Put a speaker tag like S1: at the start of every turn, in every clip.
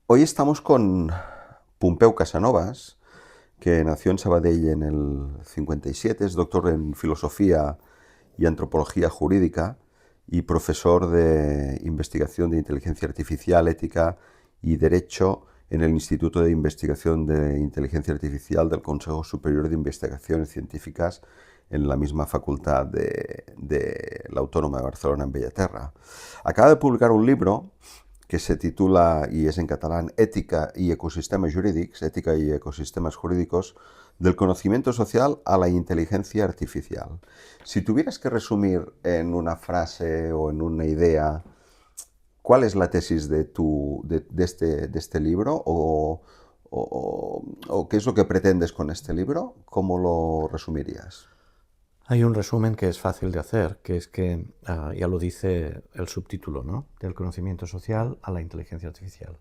S1: Hoy estamos con Pompeu Casanovas, que nació en Sabadell en el 57, es doctor en filosofía y antropología jurídica y profesor de investigación de inteligencia artificial, ética y derecho en el Instituto de Investigación de Inteligencia Artificial del Consejo Superior de Investigaciones Científicas en la misma facultad de la Autónoma de Barcelona en Bellaterra. Acaba de publicar un libro que se titula, y es en catalán, Ética y ecosistemas jurídicos, Ética y ecosistemas jurídicos, del conocimiento social a la inteligencia artificial. Si tuvieras que resumir en una frase o en una idea, ¿cuál es la tesis de este libro o qué es lo que pretendes con este libro? ¿Cómo lo resumirías?
S2: Hay un resumen que es fácil de hacer, que es que ya lo dice el subtítulo, ¿no? Del conocimiento social a la inteligencia artificial.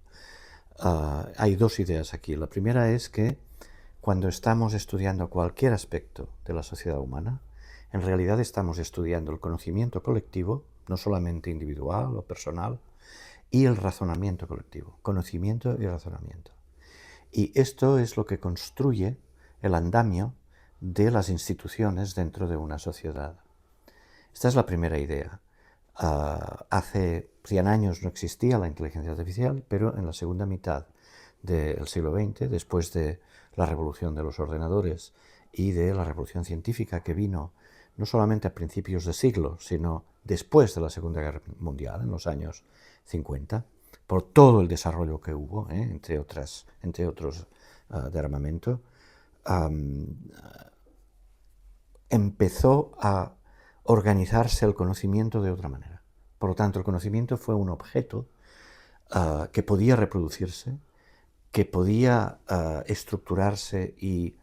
S2: Hay dos ideas aquí. La primera es que cuando estamos estudiando cualquier aspecto de la sociedad humana, en realidad estamos estudiando el conocimiento colectivo, no solamente individual o personal, y el razonamiento colectivo, conocimiento y razonamiento. Y esto es lo que construye el andamio de las instituciones dentro de una sociedad. Esta es la primera idea. Hace 100 años no existía la inteligencia artificial, pero en la segunda mitad del siglo XX, después de la revolución de los ordenadores y de la revolución científica que vino no solamente a principios de siglo, sino después de la Segunda Guerra Mundial, en los años 50, por todo el desarrollo que hubo, entre otros de armamento, empezó a organizarse el conocimiento de otra manera. Por lo tanto, el conocimiento fue un objeto que podía reproducirse, que podía estructurarse y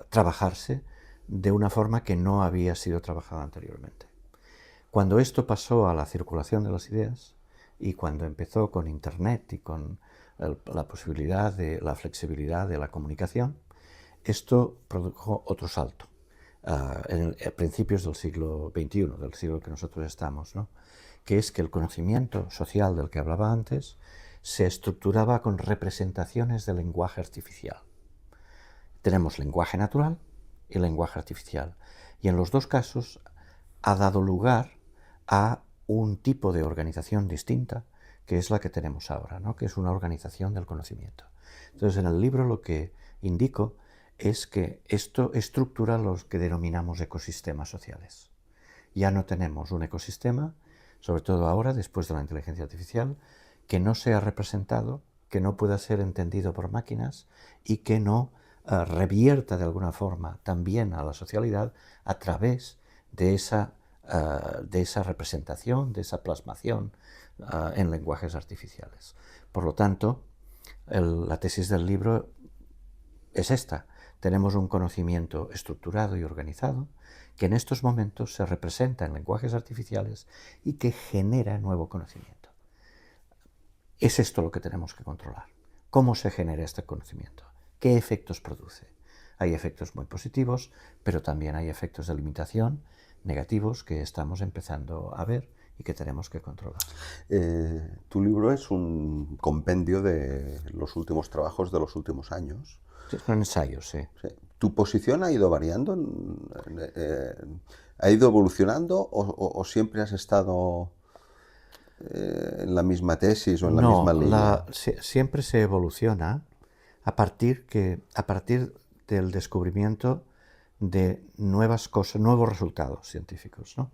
S2: trabajarse de una forma que no había sido trabajada anteriormente. Cuando esto pasó a la circulación de las ideas y cuando empezó con Internet y con la posibilidad de la flexibilidad de la comunicación, esto produjo otro salto a principios del siglo XXI, del siglo que nosotros estamos, ¿no? Que es que el conocimiento social del que hablaba antes se estructuraba con representaciones de lenguaje artificial. Tenemos lenguaje natural y lenguaje artificial, y en los dos casos ha dado lugar a un tipo de organización distinta, que es la que tenemos ahora, ¿no? Que es una organización del conocimiento. Entonces, en el libro lo que indico es que esto estructura los que denominamos ecosistemas sociales. Ya no tenemos un ecosistema, sobre todo ahora, después de la inteligencia artificial, que no sea representado, que no pueda ser entendido por máquinas y que no revierta de alguna forma también a la socialidad a través de esa representación, de esa plasmación en lenguajes artificiales. Por lo tanto, la tesis del libro es esta. Tenemos un conocimiento estructurado y organizado que en estos momentos se representa en lenguajes artificiales y que genera nuevo conocimiento. Es esto lo que tenemos que controlar. ¿Cómo se genera este conocimiento? ¿Qué efectos produce? Hay efectos muy positivos, pero también hay efectos de limitación negativos que estamos empezando a ver y que tenemos que controlar.
S1: Tu libro es un compendio de los últimos trabajos de los últimos años.
S2: Es un ensayo, sí.
S1: Sí. ¿Tu posición ha ido variando? ¿Ha ido evolucionando o siempre has estado en la misma tesis o en la misma
S2: No,
S1: línea?
S2: siempre se evoluciona a partir del descubrimiento de nuevas cosas, nuevos resultados científicos, ¿no?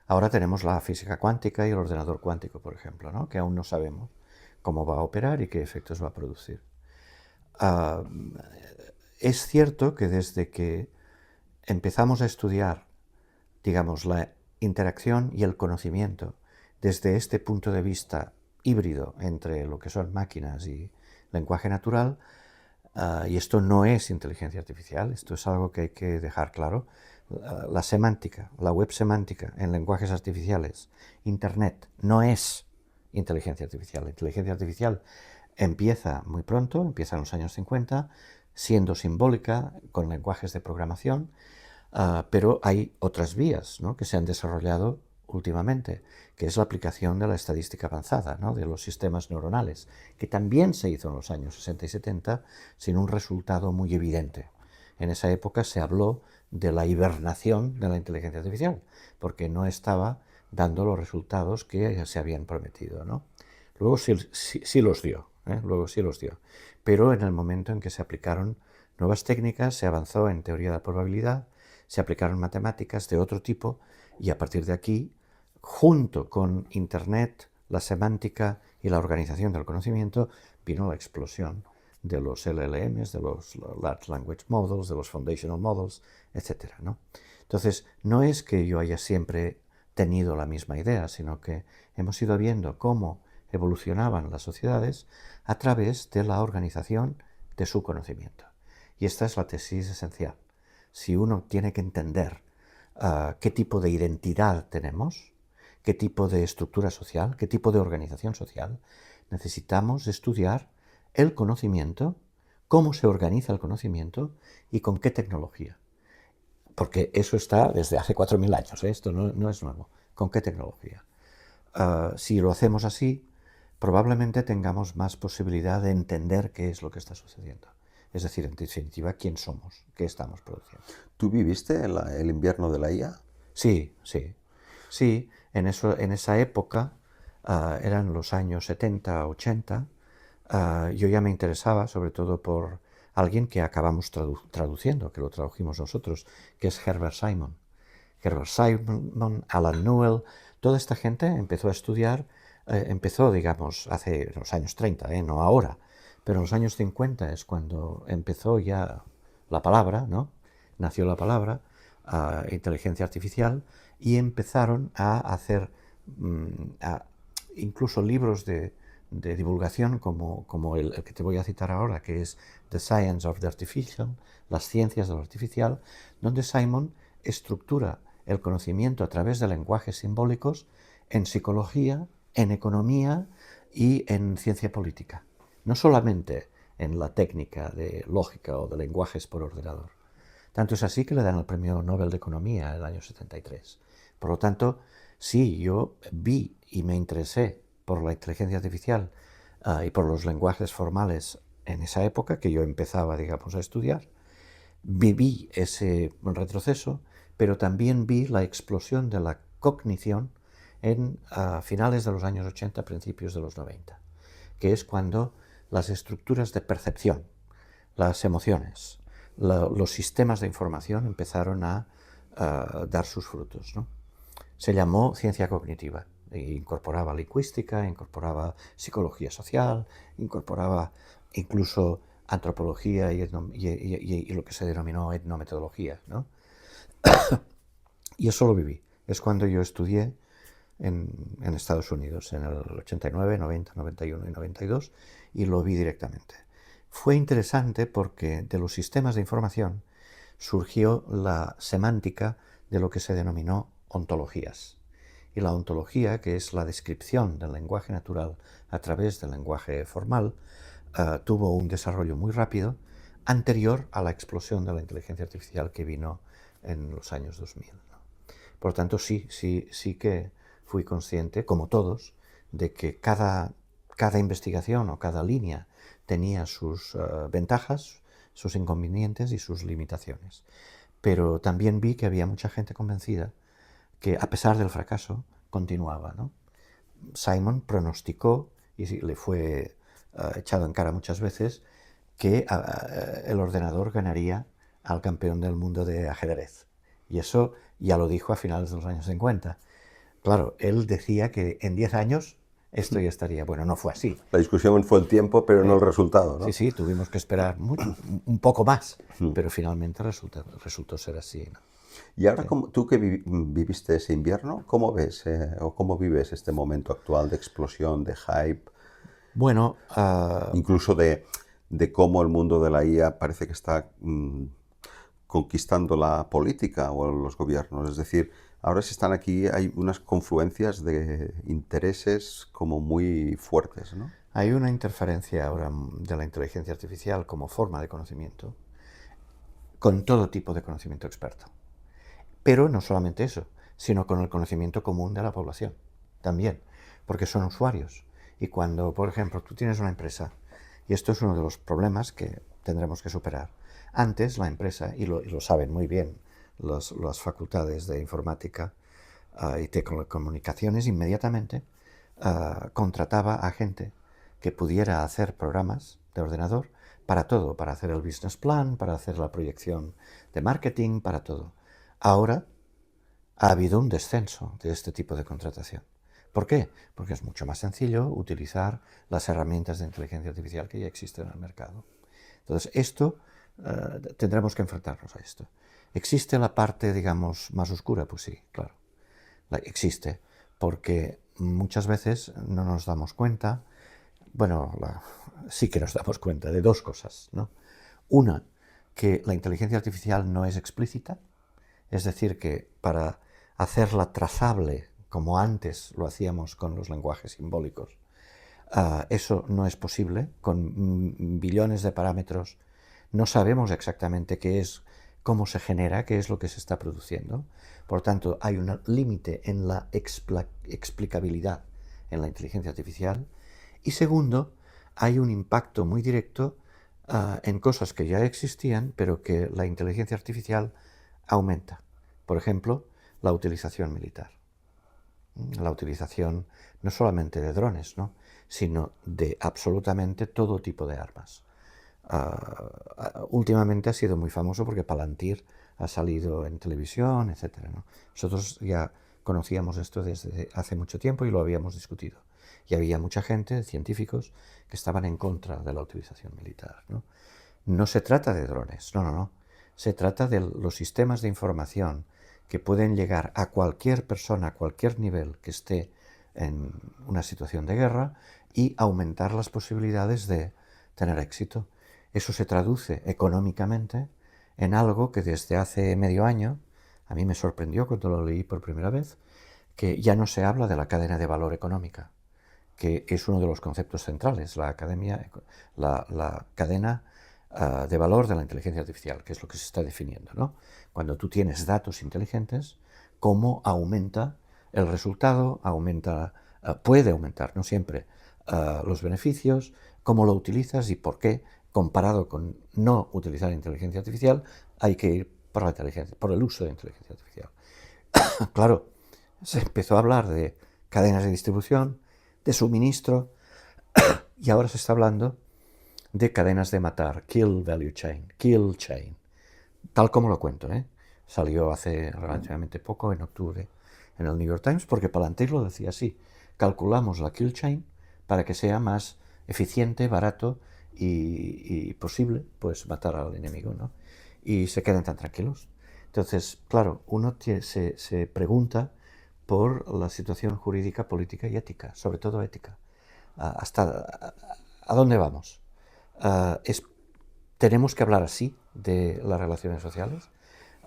S2: Ahora tenemos la física cuántica y el ordenador cuántico, por ejemplo, ¿no? Que aún no sabemos cómo va a operar y qué efectos va a producir. Uh, es cierto que desde que empezamos a estudiar, digamos, la interacción y el conocimiento desde este punto de vista híbrido entre lo que son máquinas y lenguaje natural, y esto no es inteligencia artificial, esto es algo que hay que dejar claro, la semántica, la web semántica en lenguajes artificiales, Internet, no es inteligencia artificial. La inteligencia artificial empieza muy pronto, empieza en los años 50, siendo simbólica, con lenguajes de programación, pero hay otras vías, ¿no? Que se han desarrollado últimamente, que es la aplicación de la estadística avanzada, ¿no? De los sistemas neuronales, que también se hizo en los años 60 y 70 sin un resultado muy evidente. En esa época se habló de la hibernación de la inteligencia artificial, porque no estaba dando los resultados que se habían prometido, ¿no? Luego sí los dio, luego sí los dio. Pero en el momento en que se aplicaron nuevas técnicas, se avanzó en teoría de la probabilidad, se aplicaron matemáticas de otro tipo y a partir de aquí, junto con Internet, la semántica y la organización del conocimiento, vino la explosión de los LLMs, de los Large Language Models, de los Foundational Models, etc., ¿no? Entonces, no es que yo haya siempre tenido la misma idea, sino que hemos ido viendo cómo evolucionaban las sociedades a través de la organización de su conocimiento. Y esta es la tesis esencial. Si uno tiene que entender qué tipo de identidad tenemos, qué tipo de estructura social, qué tipo de organización social, necesitamos estudiar el conocimiento, cómo se organiza el conocimiento y con qué tecnología. Porque eso está desde hace 4.000 años, esto no es nuevo. ¿Con qué tecnología? Si lo hacemos así, probablemente tengamos más posibilidad de entender qué es lo que está sucediendo. Es decir, en definitiva, quién somos, qué estamos produciendo.
S1: ¿Tú viviste el invierno de la IA?
S2: Sí, sí. Sí, en esa época, eran los años 70, 80, yo ya me interesaba sobre todo por alguien que acabamos traduciendo, que lo tradujimos nosotros, que es Herbert Simon. Herbert Simon, Alan Newell, toda esta gente empezó a estudiar, empezó, digamos, hace los años 30, no ahora, pero en los años 50 es cuando empezó ya la palabra, ¿no? Nació la palabra, inteligencia artificial, y empezaron a hacer incluso libros de divulgación como el que te voy a citar ahora, que es The Science of the Artificial, las ciencias de lo artificial, donde Simon estructura el conocimiento a través de lenguajes simbólicos en psicología, en economía y en ciencia política. No solamente en la técnica de lógica o de lenguajes por ordenador. Tanto es así que le dan el Premio Nobel de Economía en el año 73. Por lo tanto, sí, yo vi y me interesé por la inteligencia artificial y por los lenguajes formales en esa época que yo empezaba, digamos, a estudiar. Viví ese retroceso, pero también vi la explosión de la cognición en finales de los años 80, principios de los 90, que es cuando las estructuras de percepción, las emociones, los sistemas de información empezaron a dar sus frutos, ¿no? Se llamó ciencia cognitiva. E incorporaba lingüística, incorporaba psicología social, incorporaba incluso antropología y lo que se denominó etnometodología, ¿no? Y eso lo viví. Es cuando yo estudié en Estados Unidos, en el 89, 90, 91 y 92, y lo vi directamente. Fue interesante porque de los sistemas de información surgió la semántica de lo que se denominó ontologías. Y la ontología, que es la descripción del lenguaje natural a través del lenguaje formal, tuvo un desarrollo muy rápido anterior a la explosión de la inteligencia artificial que vino en los años 2000, ¿no? Por lo tanto, sí que fui consciente, como todos, de que cada investigación o cada línea tenía sus ventajas, sus inconvenientes y sus limitaciones. Pero también vi que había mucha gente convencida que, a pesar del fracaso, continuaba, ¿no? Simon pronosticó, y le fue echado en cara muchas veces, que el ordenador ganaría al campeón del mundo de ajedrez. Y eso ya lo dijo a finales de los años 50. Claro, él decía que en 10 años esto ya estaría. Bueno, no fue así.
S1: La discusión fue el tiempo, pero no el resultado, ¿no?
S2: Sí, tuvimos que esperar un poco más, pero finalmente resultó ser así, ¿no?
S1: Y ahora, tú que viviste ese invierno, ¿cómo ves o cómo vives este momento actual de explosión, de hype?
S2: Bueno,
S1: incluso de cómo el mundo de la IA parece que está conquistando la política o los gobiernos. Es decir, ahora si están aquí hay unas confluencias de intereses como muy fuertes, ¿no?
S2: Hay una interferencia ahora de la inteligencia artificial como forma de conocimiento con todo tipo de conocimiento experto. Pero no solamente eso, sino con el conocimiento común de la población también, porque son usuarios. Y cuando, por ejemplo, tú tienes una empresa, y esto es uno de los problemas que tendremos que superar. Antes la empresa, y lo saben muy bien las facultades de informática y telecomunicaciones, inmediatamente contrataba a gente que pudiera hacer programas de ordenador para todo, para hacer el business plan, para hacer la proyección de marketing, para todo. Ahora ha habido un descenso de este tipo de contratación. ¿Por qué? Porque es mucho más sencillo utilizar las herramientas de inteligencia artificial que ya existen en el mercado. Entonces, esto tendremos que enfrentarnos a esto. ¿Existe la parte, digamos, más oscura? Pues sí, claro. Existe, porque muchas veces no nos damos cuenta, bueno, sí que nos damos cuenta de dos cosas, ¿no? Una, que la inteligencia artificial no es explícita, es decir, que para hacerla trazable, como antes lo hacíamos con los lenguajes simbólicos, eso no es posible, con billones de parámetros no sabemos exactamente qué es, cómo se genera, qué es lo que se está produciendo. Por tanto, hay un límite en la explicabilidad en la inteligencia artificial. Y segundo, hay un impacto muy directo en cosas que ya existían, pero que la inteligencia artificial aumenta. Por ejemplo, la utilización militar. La utilización no solamente de drones, ¿no?, sino de absolutamente todo tipo de armas. Últimamente ha sido muy famoso porque Palantir ha salido en televisión, etc., ¿no? Nosotros ya conocíamos esto desde hace mucho tiempo y lo habíamos discutido. Y había mucha gente, científicos, que estaban en contra de la utilización militar, ¿no? No se trata de drones, no, no, no. Se trata de los sistemas de información que pueden llegar a cualquier persona, a cualquier nivel que esté en una situación de guerra y aumentar las posibilidades de tener éxito. Eso se traduce económicamente en algo que desde hace medio año, a mí me sorprendió cuando lo leí por primera vez, que ya no se habla de la cadena de valor económica, que es uno de los conceptos centrales, la cadena de valor de la inteligencia artificial, que es lo que se está definiendo, ¿no? Cuando tú tienes datos inteligentes, cómo aumenta el resultado, puede aumentar, no siempre, los beneficios, cómo lo utilizas y por qué, comparado con no utilizar inteligencia artificial, hay que ir por el uso de inteligencia artificial. Claro, se empezó a hablar de cadenas de distribución, de suministro, y ahora se está hablando de cadenas de matar, kill chain, tal como lo cuento, ¿eh? Salió hace relativamente poco, en octubre, en el New York Times, porque Palantir lo decía así: calculamos la kill chain para que sea más eficiente, barato y posible, pues, matar al enemigo, ¿no? Y se quedan tan tranquilos. Entonces, claro, uno se pregunta por la situación jurídica, política y ética, sobre todo ética. ¿A dónde vamos? ¿Tenemos que hablar así de las relaciones sociales?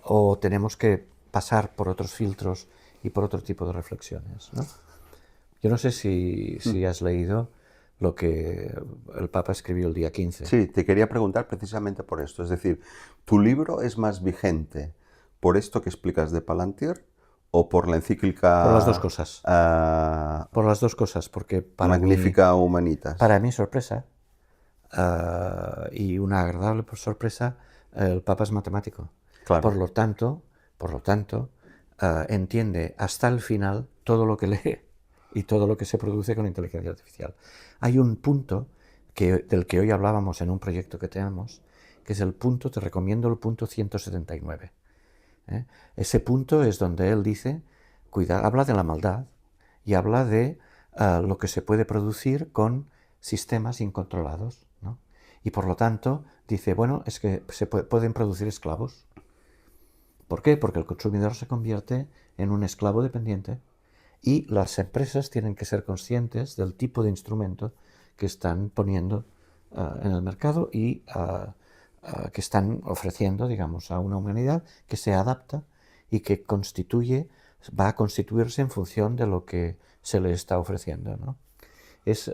S2: ¿O tenemos que pasar por otros filtros y por otro tipo de reflexiones, ¿no? Yo no sé si has leído lo que el Papa escribió el día 15.
S1: Sí, te quería preguntar precisamente por esto. Es decir, ¿tu libro es más vigente por esto que explicas de Palantir o por la
S2: Por las dos
S1: encíclica
S2: cosas. Por las dos cosas, porque
S1: Magnifica Humanitas?
S2: para mi sorpresa, y una agradable sorpresa, el Papa es matemático.
S1: Claro.
S2: Por lo tanto, entiende hasta el final todo lo que lee y todo lo que se produce con inteligencia artificial. Hay un punto del que hoy hablábamos en un proyecto que tenemos, que es el punto, te recomiendo el punto 179. Ese punto es donde él dice, habla de la maldad y habla de lo que se puede producir con sistemas incontrolados, ¿no? Y por lo tanto dice, bueno, es que se pueden producir esclavos. ¿Por qué? Porque el consumidor se convierte en un esclavo dependiente y las empresas tienen que ser conscientes del tipo de instrumento que están poniendo en el mercado y que están ofreciendo, digamos, a una humanidad que se adapta y que va a constituirse en función de lo que se le está ofreciendo, ¿no? Es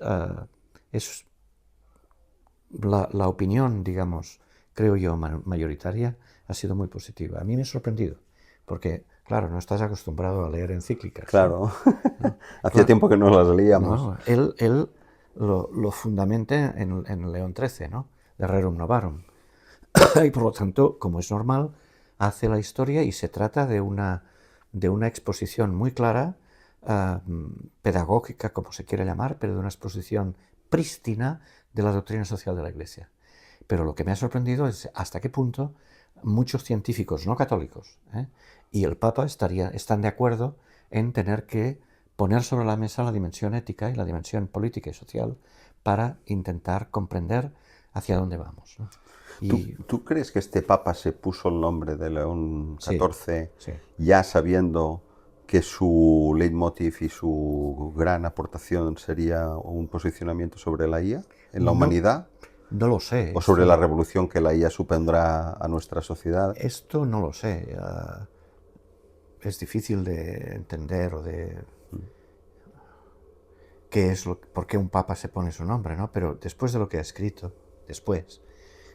S2: la opinión, digamos, creo yo, mayoritaria, ha sido muy positiva. A mí me ha sorprendido, porque Claro, no estás acostumbrado a leer encíclicas.
S1: Claro.
S2: ¿No?
S1: Hacía
S2: Claro,
S1: tiempo que no las leíamos.
S2: no, él lo fundamenta en León XIII, ¿no? De Rerum Novarum. Y por lo tanto, como es normal, hace la historia y se trata de una exposición muy clara, pedagógica, como se quiere llamar, pero de una exposición prístina de la doctrina social de la Iglesia. Pero lo que me ha sorprendido es hasta qué punto muchos científicos no católicos y el Papa están de acuerdo en tener que poner sobre la mesa la dimensión ética y la dimensión política y social para intentar comprender hacia dónde vamos, ¿no? Y
S1: ¿Tú crees que este papa se puso el nombre de León
S2: sí,
S1: XIV
S2: sí.
S1: ya sabiendo que su leitmotiv y su gran aportación sería un posicionamiento sobre la IA en la
S2: No,
S1: humanidad
S2: no lo sé,
S1: o sobre la revolución que la IA supondrá a nuestra sociedad?
S2: esto no lo sé. Es difícil de entender o de por qué un papa se pone su nombre, ¿no? Pero después de lo que ha escrito, después,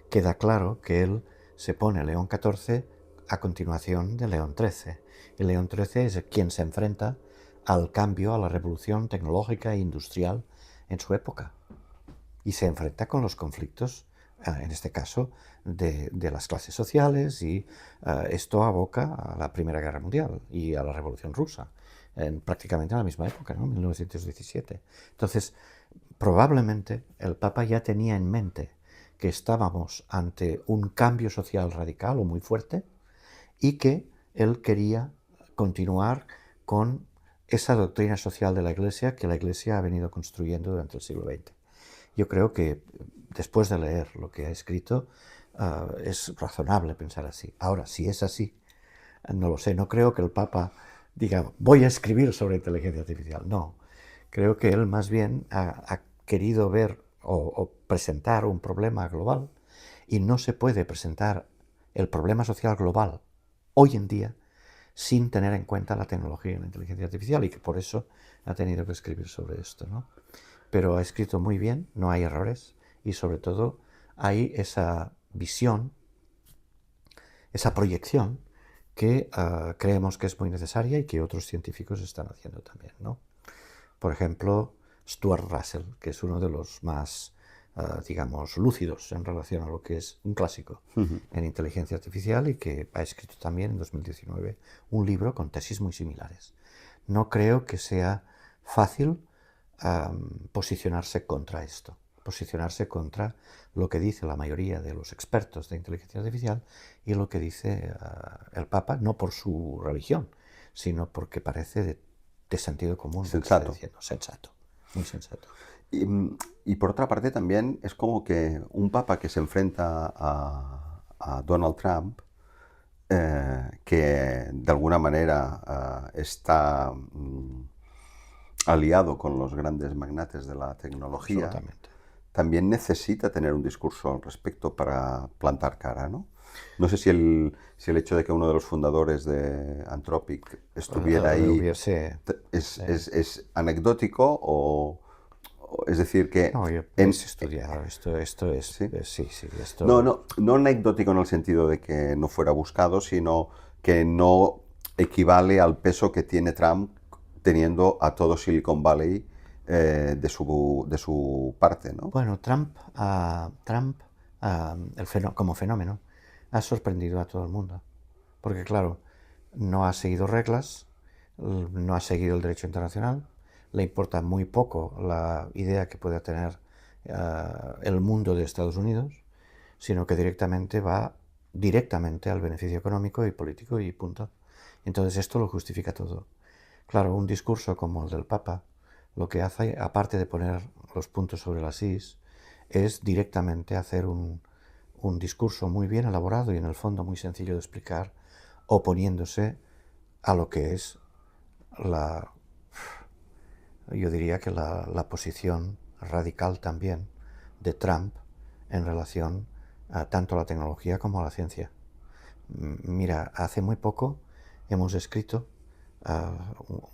S2: queda claro que él se pone León XIV a continuación de León XIII. Y León XIII es quien se enfrenta al cambio, a la revolución tecnológica e industrial en su época. Y se enfrenta con los conflictos, en este caso, de las clases sociales, y esto aboca a la Primera Guerra Mundial y a la Revolución Rusa, prácticamente en la misma época, ¿no? 1917. Entonces, probablemente el Papa ya tenía en mente que estábamos ante un cambio social radical o muy fuerte y que él quería continuar con esa doctrina social de la Iglesia que la Iglesia ha venido construyendo durante el siglo XX. Yo creo que después de leer lo que ha escrito, es razonable pensar así. Ahora, si es así, no lo sé, no creo que el Papa diga, voy a escribir sobre inteligencia artificial. No, creo que él más bien ha querido ver o presentar un problema global y no se puede presentar el problema social global hoy en día sin tener en cuenta la tecnología y la inteligencia artificial y que por eso ha tenido que escribir sobre esto, ¿no? Pero ha escrito muy bien, no hay errores y sobre todo hay esa visión, esa proyección que creemos que es muy necesaria y que otros científicos están haciendo también, ¿no? Por ejemplo, Stuart Russell, que es uno de los más, digamos, lúcidos en relación a lo que es un clásico en inteligencia artificial y que ha escrito también en 2019 un libro con tesis muy similares. No creo que sea fácil posicionarse contra esto, posicionarse contra lo que dice la mayoría de los expertos de inteligencia artificial y lo que dice el Papa, no por su religión, sino porque parece de sentido común lo que está
S1: Sensato.
S2: diciendo, sensato, muy sensato.
S1: Y, y por otra parte también es como que un papa que se enfrenta a Donald Trump, que de alguna manera está aliado con los grandes magnates de la tecnología,
S2: Absolutamente.
S1: también necesita tener un discurso al respecto para plantar cara, ¿no? No sé si el hecho de que uno de los fundadores de Anthropic estuviera ahí
S2: Hubiese...
S1: es anecdótico es decir que
S2: No, yo
S1: en,
S2: es estudiar, esto
S1: ¿sí?
S2: sí, sí,
S1: No,
S2: esto...
S1: no, no anecdótico en el sentido de que no fuera buscado, sino que no equivale al peso que tiene Trump teniendo a todo Silicon Valley de su parte, ¿no?
S2: Bueno, Trump como fenómeno, ha sorprendido a todo el mundo. Porque claro, no ha seguido reglas, no ha seguido el derecho internacional, le importa muy poco la idea que pueda tener el mundo de Estados Unidos, sino que directamente va directamente al beneficio económico y político y punto. Entonces esto lo justifica todo. Claro, un discurso como el del Papa, lo que hace, aparte de poner los puntos sobre las is, es directamente hacer un discurso muy bien elaborado y en el fondo muy sencillo de explicar, oponiéndose a lo que es yo diría que la posición radical también de Trump en relación tanto a la tecnología como a la ciencia. Mira, hace muy poco hemos escrito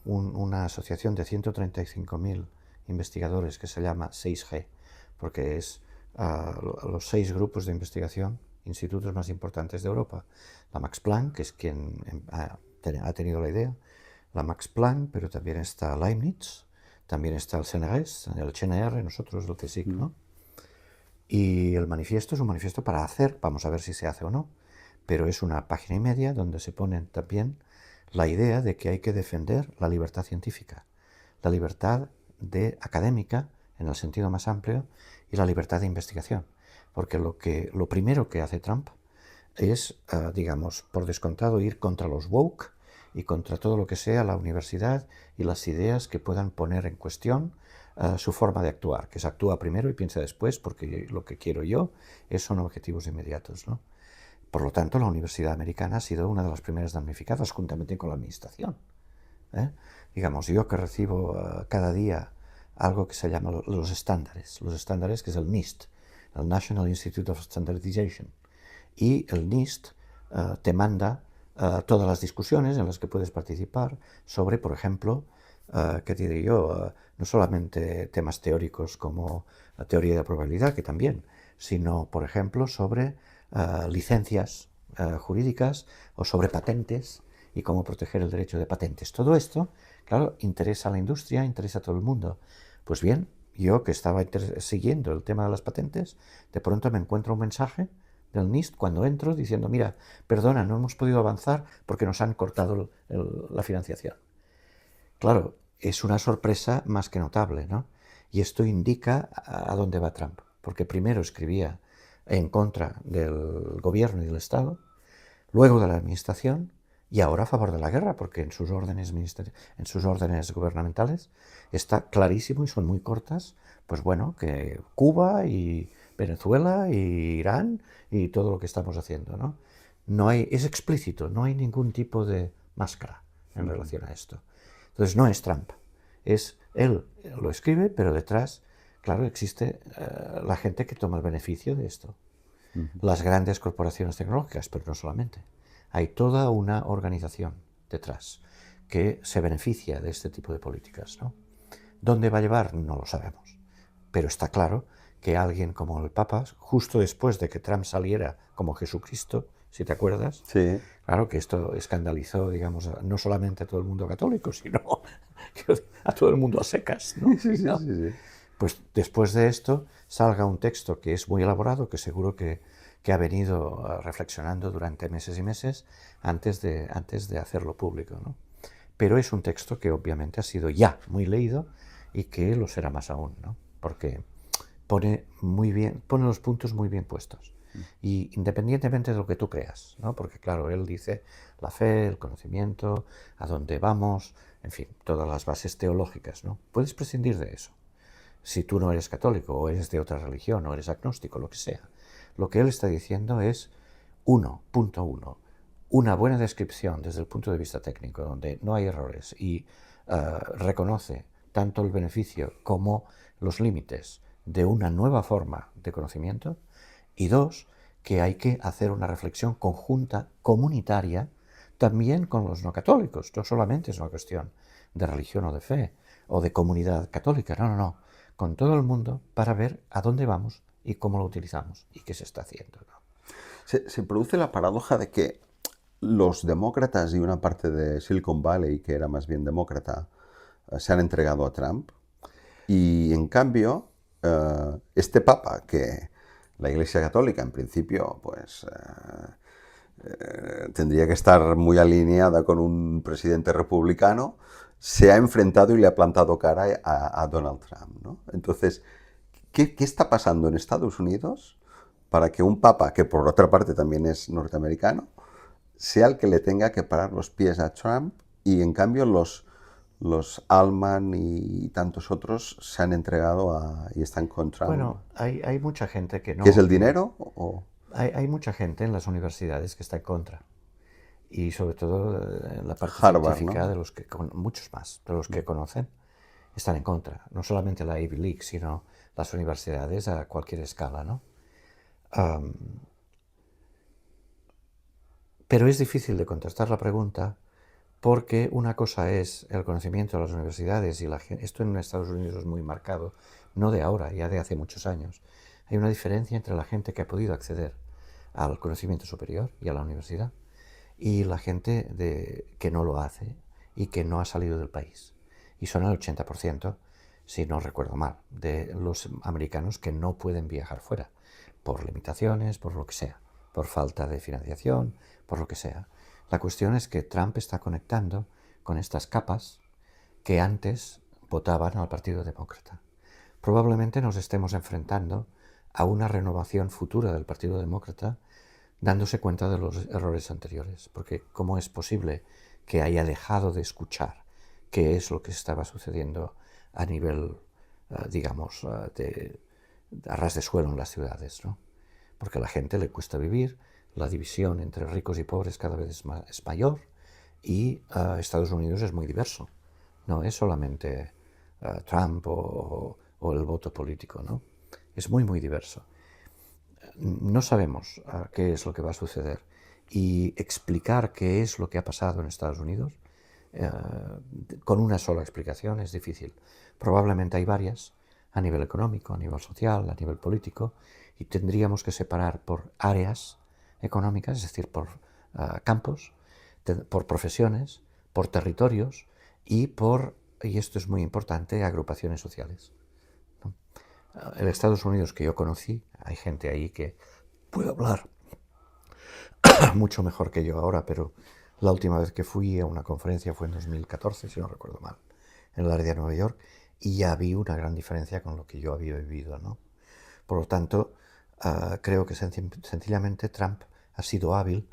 S2: una asociación de 135.000 investigadores que se llama 6G, porque es los 6 grupos de investigación, institutos más importantes de Europa. La Max Planck, que es quien ha tenido la idea, la Max Planck, pero también está Leibniz, también está el CNRS, el CNR, nosotros el CSIC, ¿no? Y el manifiesto es un manifiesto para hacer, vamos a ver si se hace o no, pero es una página y media donde se pone también la idea de que hay que defender la libertad científica, la libertad académica en el sentido más amplio y la libertad de investigación. Porque lo primero que hace Trump es, digamos, por descontado, ir contra los woke y contra todo lo que sea la universidad y las ideas que puedan poner en cuestión su forma de actuar, que se actúa primero y piensa después, porque lo que quiero yo son objetivos inmediatos, ¿no? Por lo tanto, la universidad americana ha sido una de las primeras damnificadas, juntamente con la administración. Digamos, yo que recibo cada día algo que se llama los estándares que es el NIST, el National Institute of Standardization, y el NIST te manda todas las discusiones en las que puedes participar sobre, por ejemplo, ¿qué te diré yo? No solamente temas teóricos como la teoría de probabilidad, que también, sino, por ejemplo, sobre licencias jurídicas o sobre patentes y cómo proteger el derecho de patentes. Todo esto, claro, interesa a la industria, interesa a todo el mundo. Pues bien, yo que estaba siguiendo el tema de las patentes, de pronto me encuentro un mensaje del NIST cuando entro diciendo, mira, perdona, no hemos podido avanzar porque nos han cortado la financiación. Claro, es una sorpresa más que notable, ¿no? Y esto indica a dónde va Trump, porque primero escribía en contra del gobierno y del Estado, luego de la administración y ahora a favor de la guerra, porque en sus órdenes gubernamentales está clarísimo y son muy cortas, pues bueno, que Cuba y Venezuela y Irán y todo lo que estamos haciendo, ¿no? Es explícito, no hay ningún tipo de máscara en relación a esto. Entonces no es Trump, él lo escribe, pero detrás, claro, existe la gente que toma el beneficio de esto. Las grandes corporaciones tecnológicas, pero no solamente. Hay toda una organización detrás que se beneficia de este tipo de políticas, ¿no? ¿Dónde va a llevar? No lo sabemos. Pero está claro que alguien como el Papa, justo después de que Trump saliera como Jesucristo, si te acuerdas,
S1: Sí.
S2: claro que esto escandalizó, digamos, no solamente a todo el mundo católico, sino a todo el mundo a secas, ¿no?
S1: Sí.
S2: Pues después de esto salga un texto que es muy elaborado, que seguro que ha venido reflexionando durante meses y meses antes de hacerlo público, ¿no? Pero es un texto que obviamente ha sido ya muy leído y que lo será más aún, ¿no? Porque pone los puntos muy bien puestos. Y independientemente de lo que tú creas, ¿no? Porque claro, él dice la fe, el conocimiento, a dónde vamos, en fin, todas las bases teológicas, ¿no? Puedes prescindir de eso. Si tú no eres católico o eres de otra religión o eres agnóstico, lo que sea. Lo que él está diciendo es 1.1, una buena descripción desde el punto de vista técnico, donde no hay errores y reconoce tanto el beneficio como los límites de una nueva forma de conocimiento, y 2, que hay que hacer una reflexión conjunta, comunitaria, también con los no católicos. No solamente es una cuestión de religión o de fe o de comunidad católica, no, con todo el mundo para ver a dónde vamos y cómo lo utilizamos y qué se está haciendo, ¿no?
S1: Se produce la paradoja de que los demócratas y una parte de Silicon Valley, que era más bien demócrata, se han entregado a Trump. Y en cambio, este Papa, que la Iglesia Católica en principio pues tendría que estar muy alineada con un presidente republicano, se ha enfrentado y le ha plantado cara a Donald Trump, ¿no? Entonces, ¿qué está pasando en Estados Unidos para que un papa, que por otra parte también es norteamericano, sea el que le tenga que parar los pies a Trump y en cambio los Allman y tantos otros se han entregado y están con Trump?
S2: Bueno, hay mucha gente que no...
S1: ¿Qué es el dinero?
S2: Hay mucha gente en las universidades que está en contra. Y sobre todo en la parte
S1: Harvard,
S2: científica,
S1: ¿no?
S2: muchos más de los que conocen, están en contra. No solamente la Ivy League, sino las universidades a cualquier escala, ¿no? Pero es difícil de contestar la pregunta porque una cosa es el conocimiento de las universidades y esto en Estados Unidos es muy marcado, no de ahora, ya de hace muchos años. Hay una diferencia entre la gente que ha podido acceder al conocimiento superior y a la universidad y la gente que no lo hace y que no ha salido del país. Y son el 80%, si no recuerdo mal, de los americanos que no pueden viajar fuera, por limitaciones, por lo que sea, por falta de financiación, por lo que sea. La cuestión es que Trump está conectando con estas capas que antes votaban al Partido Demócrata. Probablemente nos estemos enfrentando a una renovación futura del Partido Demócrata dándose cuenta de los errores anteriores, porque ¿cómo es posible que haya dejado de escuchar qué es lo que estaba sucediendo a nivel, digamos, a ras de suelo en las ciudades, ¿no? Porque a la gente le cuesta vivir, la división entre ricos y pobres cada vez es mayor y Estados Unidos es muy diverso, no es solamente Trump o el voto político, ¿no? Es muy, muy diverso. No sabemos qué es lo que va a suceder y explicar qué es lo que ha pasado en Estados Unidos con una sola explicación es difícil. Probablemente hay varias, a nivel económico, a nivel social, a nivel político, y tendríamos que separar por áreas económicas, es decir, por campos, por profesiones, por territorios y por, y esto es muy importante, agrupaciones sociales. En Estados Unidos que yo conocí, hay gente ahí que puede hablar mucho mejor que yo ahora, pero la última vez que fui a una conferencia fue en 2014, si no recuerdo mal, en el área de Nueva York, y ya vi una gran diferencia con lo que yo había vivido, ¿no? Por lo tanto, creo que sencillamente Trump ha sido hábil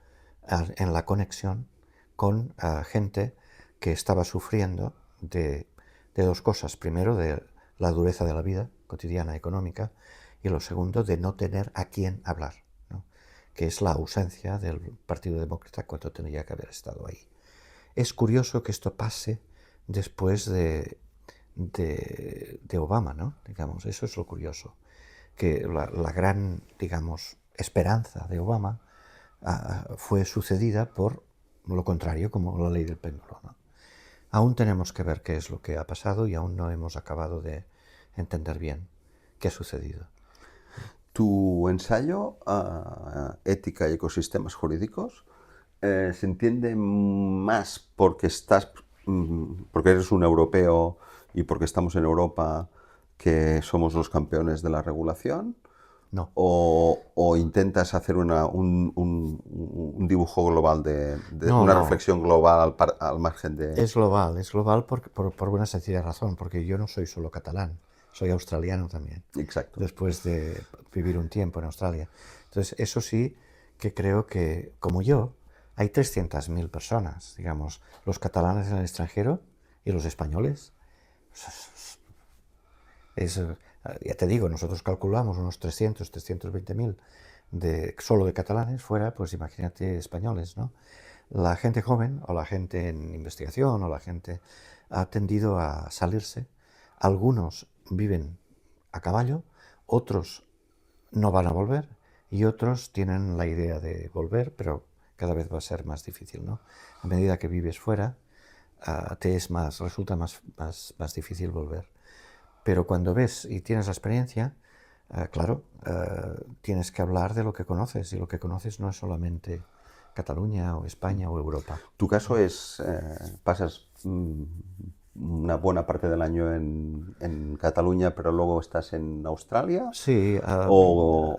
S2: en la conexión con gente que estaba sufriendo de dos cosas. Primero, de la dureza de la vida cotidiana económica, y lo segundo, de no tener a quién hablar, ¿no? Que es la ausencia del Partido Demócrata cuando tendría que haber estado ahí. Es curioso que esto pase después de Obama, ¿no? Digamos, eso es lo curioso, que la gran, digamos, esperanza de Obama fue sucedida por lo contrario, como la ley del péndulo, ¿no? Aún tenemos que ver qué es lo que ha pasado y aún no hemos acabado de entender bien qué ha sucedido.
S1: Tu ensayo, Ética y ecosistemas jurídicos, se entiende más porque porque eres un europeo y porque estamos en Europa, que somos los campeones de la regulación,
S2: No.
S1: o intentas hacer un dibujo global
S2: No,
S1: una
S2: no.
S1: reflexión global al margen de...
S2: Es global por una sencilla razón, porque yo no soy solo catalán, soy australiano también,
S1: Exacto.
S2: después de vivir un tiempo en Australia. Entonces, eso sí que creo que, como yo, hay 300.000 personas, digamos, los catalanes en el extranjero y los españoles. Ya te digo, nosotros calculamos unos 320.000 solo de catalanes, fuera, pues imagínate españoles, ¿no? La gente joven o la gente en investigación o la gente ha tendido a salirse. Algunos viven a caballo, otros no van a volver y otros tienen la idea de volver, pero cada vez va a ser más difícil, ¿no? A medida que vives fuera, resulta más difícil volver. Pero cuando ves y tienes la experiencia, claro, tienes que hablar de lo que conoces, y lo que conoces no es solamente Cataluña o España o Europa.
S1: Tu caso es, pasas una buena parte del año en Cataluña, pero luego estás en Australia,
S2: Sí,
S1: o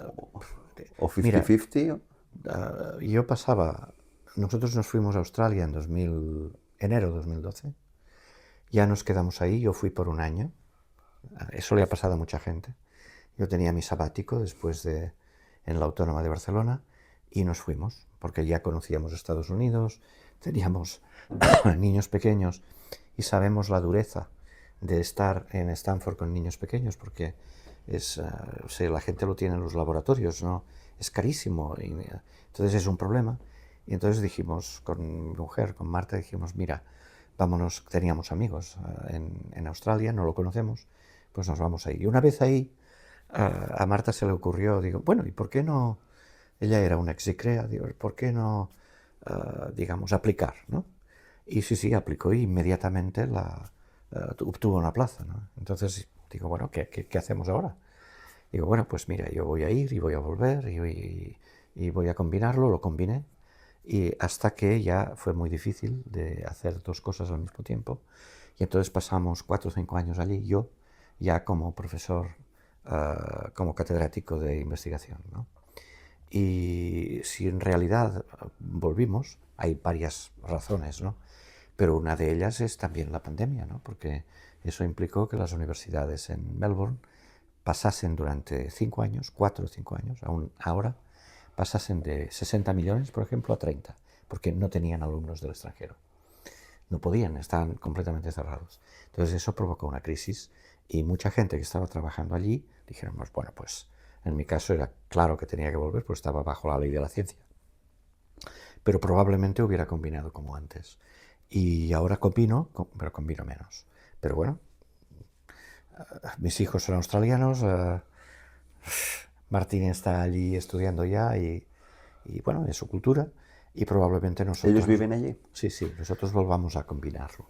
S2: mira,
S1: 50-50.
S2: nosotros nos fuimos a Australia en enero de 2012, ya nos quedamos ahí, yo fui por un año, eso le ha pasado a mucha gente. Yo tenía mi sabático en la Autónoma de Barcelona y nos fuimos, porque ya conocíamos Estados Unidos, teníamos niños pequeños y sabemos la dureza de estar en Stanford con niños pequeños, porque la gente lo tiene en los laboratorios, ¿no? Es carísimo, entonces es un problema. Y entonces dijimos, con mi mujer, con Marta, dijimos, mira, vámonos, teníamos amigos en Australia, no lo conocemos, pues nos vamos ahí. Y una vez ahí, a Marta se le ocurrió, digo, bueno, ¿y por qué no? Ella era una exicrea, digo, ¿por qué no, digamos, aplicar, ¿no? Y sí, aplicó y inmediatamente obtuvo una plaza, ¿no? Entonces digo, bueno, ¿qué hacemos ahora? Digo, bueno, pues mira, yo voy a ir y voy a volver y voy a combinarlo, lo combiné y hasta que ya fue muy difícil de hacer dos cosas al mismo tiempo. Y entonces pasamos 4 o 5 años allí, yo ya como profesor, como catedrático de investigación, ¿no? Y si en realidad volvimos, hay varias razones, ¿no? Pero una de ellas es también la pandemia, ¿no? Porque eso implicó que las universidades en Melbourne pasasen durante 5 años, 4 o 5 años, aún ahora, pasasen de 60 millones, por ejemplo, a 30, porque no tenían alumnos del extranjero. No podían, estaban completamente cerrados. Entonces eso provocó una crisis y mucha gente que estaba trabajando allí dijeron, bueno, pues en mi caso era claro que tenía que volver, pues estaba bajo la ley de la ciencia. Pero probablemente hubiera combinado como antes. Y ahora combino, pero combino menos. Pero bueno, mis hijos son australianos, Martín está allí estudiando ya y bueno, es su cultura y probablemente nosotros...
S1: ¿Ellos viven allí?
S2: Sí, sí, nosotros volvamos a combinarlo.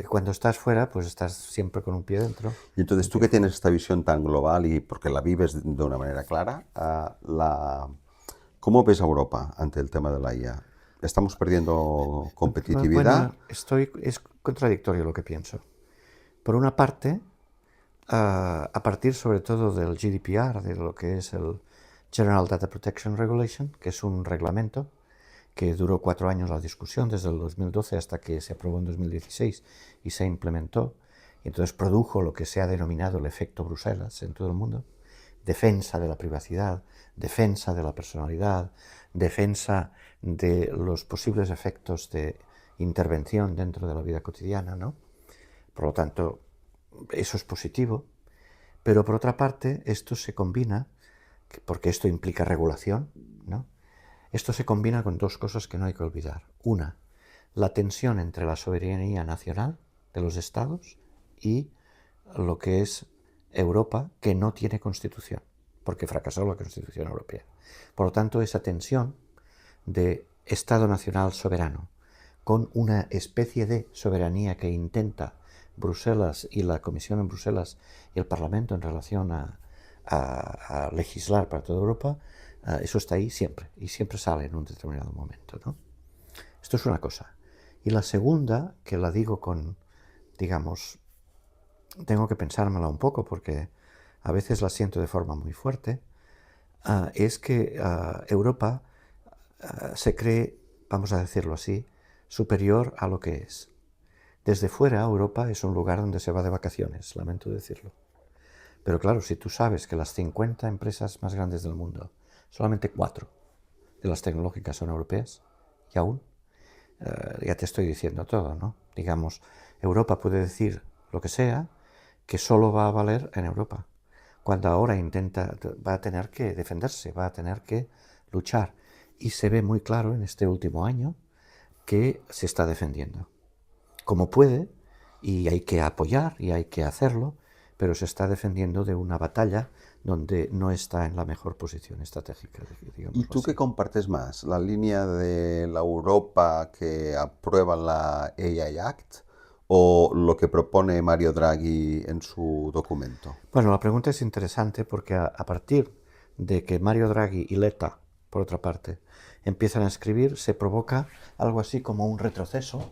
S2: Cuando estás fuera, pues estás siempre con un pie dentro.
S1: Y entonces tú que tienes esta visión tan global y porque la vives de una manera clara, ¿cómo ves a Europa ante el tema de la IA? ¿Estamos perdiendo competitividad?
S2: Bueno, es contradictorio lo que pienso. Por una parte, a partir sobre todo del GDPR, de lo que es el General Data Protection Regulation, que es un reglamento que duró 4 años la discusión, desde el 2012 hasta que se aprobó en 2016 y se implementó, y entonces produjo lo que se ha denominado el efecto Bruselas en todo el mundo: defensa de la privacidad, defensa de la personalidad, defensa de los posibles efectos de intervención dentro de la vida cotidiana, ¿no? Por lo tanto, eso es positivo, pero por otra parte, esto se combina, porque esto implica regulación, ¿no? Esto se combina con dos cosas que no hay que olvidar. Una, la tensión entre la soberanía nacional de los estados y lo que es Europa, que no tiene constitución, porque fracasó la Constitución Europea. Por lo tanto, esa tensión de Estado nacional soberano con una especie de soberanía que intenta Bruselas y la Comisión en Bruselas y el Parlamento en relación a legislar para toda Europa, eso está ahí siempre y siempre sale en un determinado momento, ¿no? Esto es una cosa. Y la segunda, que la digo con, digamos, tengo que pensármela un poco porque a veces la siento de forma muy fuerte, es que Europa se cree, vamos a decirlo así, superior a lo que es. Desde fuera, Europa es un lugar donde se va de vacaciones, lamento decirlo. Pero claro, si tú sabes que las 50 empresas más grandes del mundo, solamente 4 de las tecnológicas son europeas, y aún, ya te estoy diciendo todo, ¿no? Digamos, Europa puede decir lo que sea, que solo va a valer en Europa, cuando ahora va a tener que defenderse, va a tener que luchar. Y se ve muy claro en este último año que se está defendiendo como puede, y hay que apoyar y hay que hacerlo, pero se está defendiendo de una batalla donde no está en la mejor posición estratégica, digamos.
S1: ¿Y tú qué compartes más? ¿La línea de la Europa que aprueba la AI Act o lo que propone Mario Draghi en su documento?
S2: Bueno, la pregunta es interesante porque a partir de que Mario Draghi y Letta, por otra parte, empiezan a escribir, se provoca algo así como un retroceso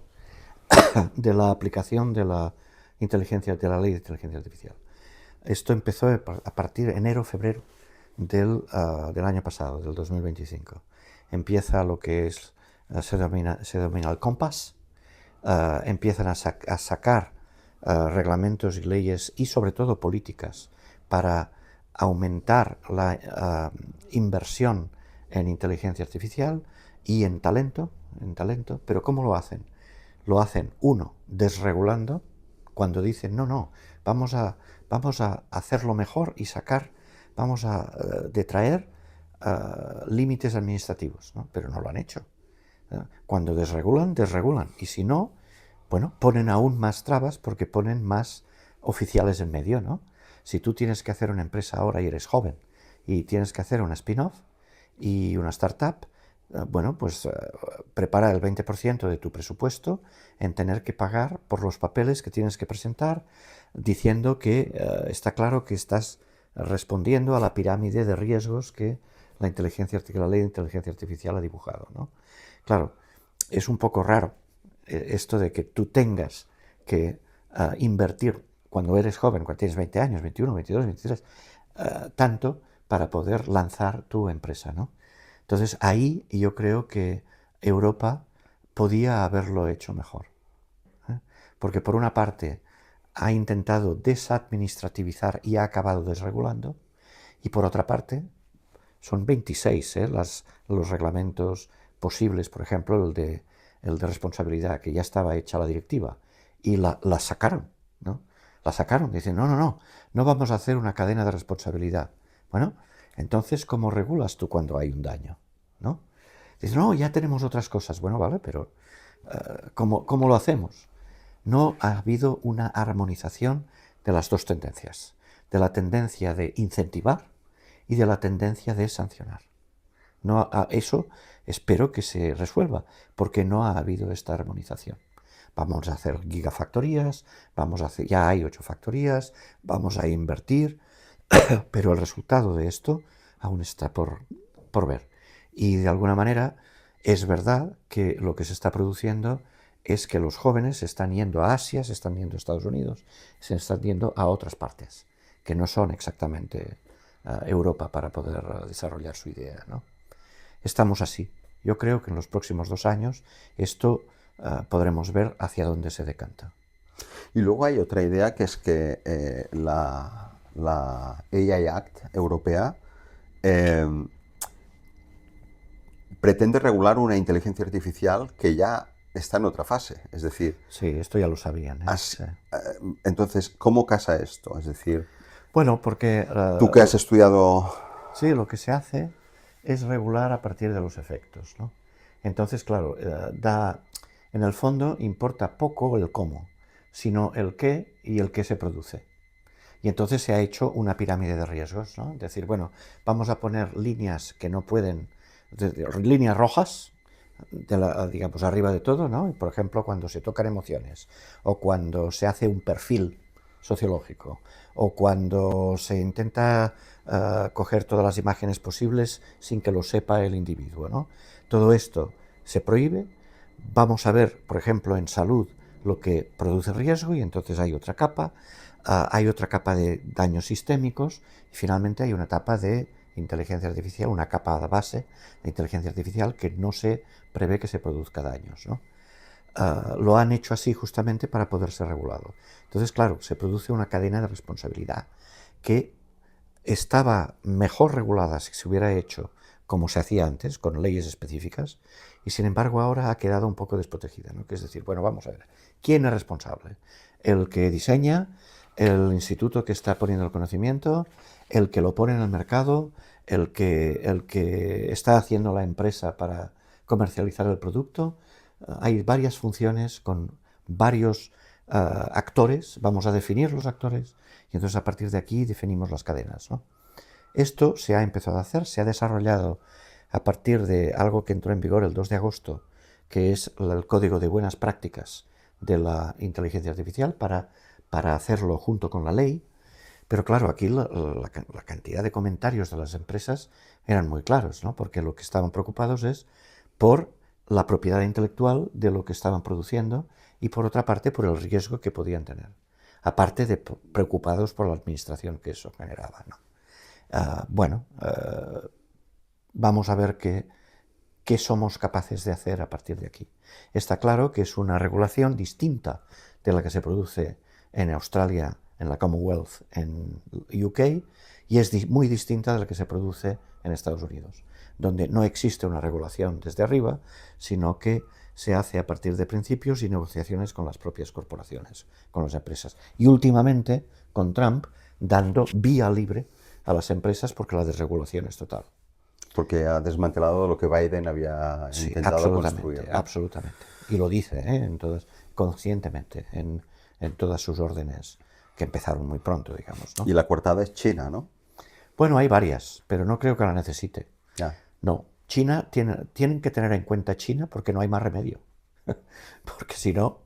S2: de la aplicación de la inteligencia, de la ley de inteligencia artificial. Esto empezó a partir de enero, febrero del año pasado, del 2025. Empieza lo que es, se denomina el Compass, empiezan a sacar reglamentos y leyes y sobre todo políticas para aumentar la inversión en inteligencia artificial y en talento, pero ¿cómo lo hacen? Lo hacen, uno, desregulando, cuando dicen, no, vamos a hacerlo mejor y vamos a detraer límites administrativos, ¿no? Pero no lo han hecho. Cuando desregulan, y si no, bueno, ponen aún más trabas porque ponen más oficiales en medio, ¿no? Si tú tienes que hacer una empresa ahora y eres joven y tienes que hacer una spin-off y una startup, bueno, pues prepara el 20% de tu presupuesto en tener que pagar por los papeles que tienes que presentar, diciendo que está claro que estás respondiendo a la pirámide de riesgos que la ley de inteligencia artificial ha dibujado, ¿no? Claro, es un poco raro esto de que tú tengas que invertir cuando eres joven, cuando tienes 20 años, 21, 22, 23, tanto para poder lanzar tu empresa, ¿no? Entonces ahí yo creo que Europa podía haberlo hecho mejor, ¿eh? Porque por una parte ha intentado desadministrativizar y ha acabado desregulando, y por otra parte son 26 los reglamentos posibles, por ejemplo el de responsabilidad, que ya estaba hecha la directiva, y la sacaron, ¿no? La sacaron, dicen, no vamos a hacer una cadena de responsabilidad. Bueno, entonces, ¿cómo regulas tú cuando hay un daño? ¿No? Dicen, no, ya tenemos otras cosas. Bueno, vale, pero ¿cómo lo hacemos? No ha habido una armonización de las dos tendencias, de la tendencia de incentivar y de la tendencia de sancionar. Eso espero que se resuelva, porque no ha habido esta armonización. Vamos a hacer gigafactorías, ya hay 8 factorías, vamos a invertir, pero el resultado de esto aún está por ver. Y de alguna manera es verdad que lo que se está produciendo es que los jóvenes se están yendo a Asia, se están yendo a Estados Unidos, se están yendo a otras partes, que no son exactamente Europa para poder desarrollar su idea, ¿no? Estamos así. Yo creo que en los próximos 2 años esto podremos ver hacia dónde se decanta.
S1: Y luego hay otra idea, que es que la AI Act europea pretende regular una inteligencia artificial que ya está en otra fase. Es decir,
S2: sí, esto ya lo sabían, ¿eh? Sí.
S1: Entonces, ¿cómo casa esto? Es decir,
S2: bueno, porque
S1: tú que has estudiado...
S2: Sí, lo que se hace es regular a partir de los efectos, ¿no? Entonces, claro, en el fondo importa poco el cómo, sino el qué y el qué se produce. Y entonces se ha hecho una pirámide de riesgos, ¿no? Es decir, bueno, vamos a poner líneas que no pueden, líneas rojas, digamos, arriba de todo, ¿no? Por ejemplo, cuando se tocan emociones, o cuando se hace un perfil sociológico, o cuando se intenta coger todas las imágenes posibles sin que lo sepa el individuo, ¿no? Todo esto se prohíbe. Vamos a ver, por ejemplo, en salud lo que produce riesgo, y entonces hay otra capa. Hay otra capa de daños sistémicos, y finalmente hay una etapa de inteligencia artificial, una capa base de inteligencia artificial que no se prevé que se produzca daños, ¿no? Lo han hecho así justamente para poder ser regulado. Entonces, claro, se produce una cadena de responsabilidad que estaba mejor regulada si se hubiera hecho como se hacía antes, con leyes específicas, y sin embargo ahora ha quedado un poco desprotegida, ¿no? Que es decir, bueno, vamos a ver, ¿quién es responsable? ¿El que diseña? ¿El instituto que está poniendo el conocimiento? ¿El que lo pone en el mercado? ¿El que está haciendo la empresa para comercializar el producto? Hay varias funciones con varios actores, vamos a definir los actores, y entonces a partir de aquí definimos las cadenas, ¿no? Esto se ha empezado a hacer, se ha desarrollado a partir de algo que entró en vigor el 2 de agosto, que es el Código de Buenas Prácticas de la Inteligencia Artificial, para hacerlo junto con la ley. Pero claro, aquí la cantidad de comentarios de las empresas eran muy claros, ¿no? Porque lo que estaban preocupados es por la propiedad intelectual de lo que estaban produciendo, y por otra parte por el riesgo que podían tener, aparte de preocupados por la administración que eso generaba, ¿no? Vamos a ver qué somos capaces de hacer a partir de aquí. Está claro que es una regulación distinta de la que se produce en Australia, en la Commonwealth, en UK, y es muy distinta de la que se produce en Estados Unidos, donde no existe una regulación desde arriba, sino que se hace a partir de principios y negociaciones con las propias corporaciones, con las empresas. Y últimamente, con Trump, dando vía libre a las empresas, porque la desregulación es total.
S1: Porque ha desmantelado lo que Biden había intentado construir, ¿no?
S2: Absolutamente. Y lo dice, conscientemente, en todas sus órdenes, que empezaron muy pronto, digamos, ¿no?
S1: Y la coartada es China, ¿no?
S2: Bueno, hay varias, pero no creo que la necesite.
S1: Ya.
S2: No, tienen que tener en cuenta China porque no hay más remedio. Porque si no,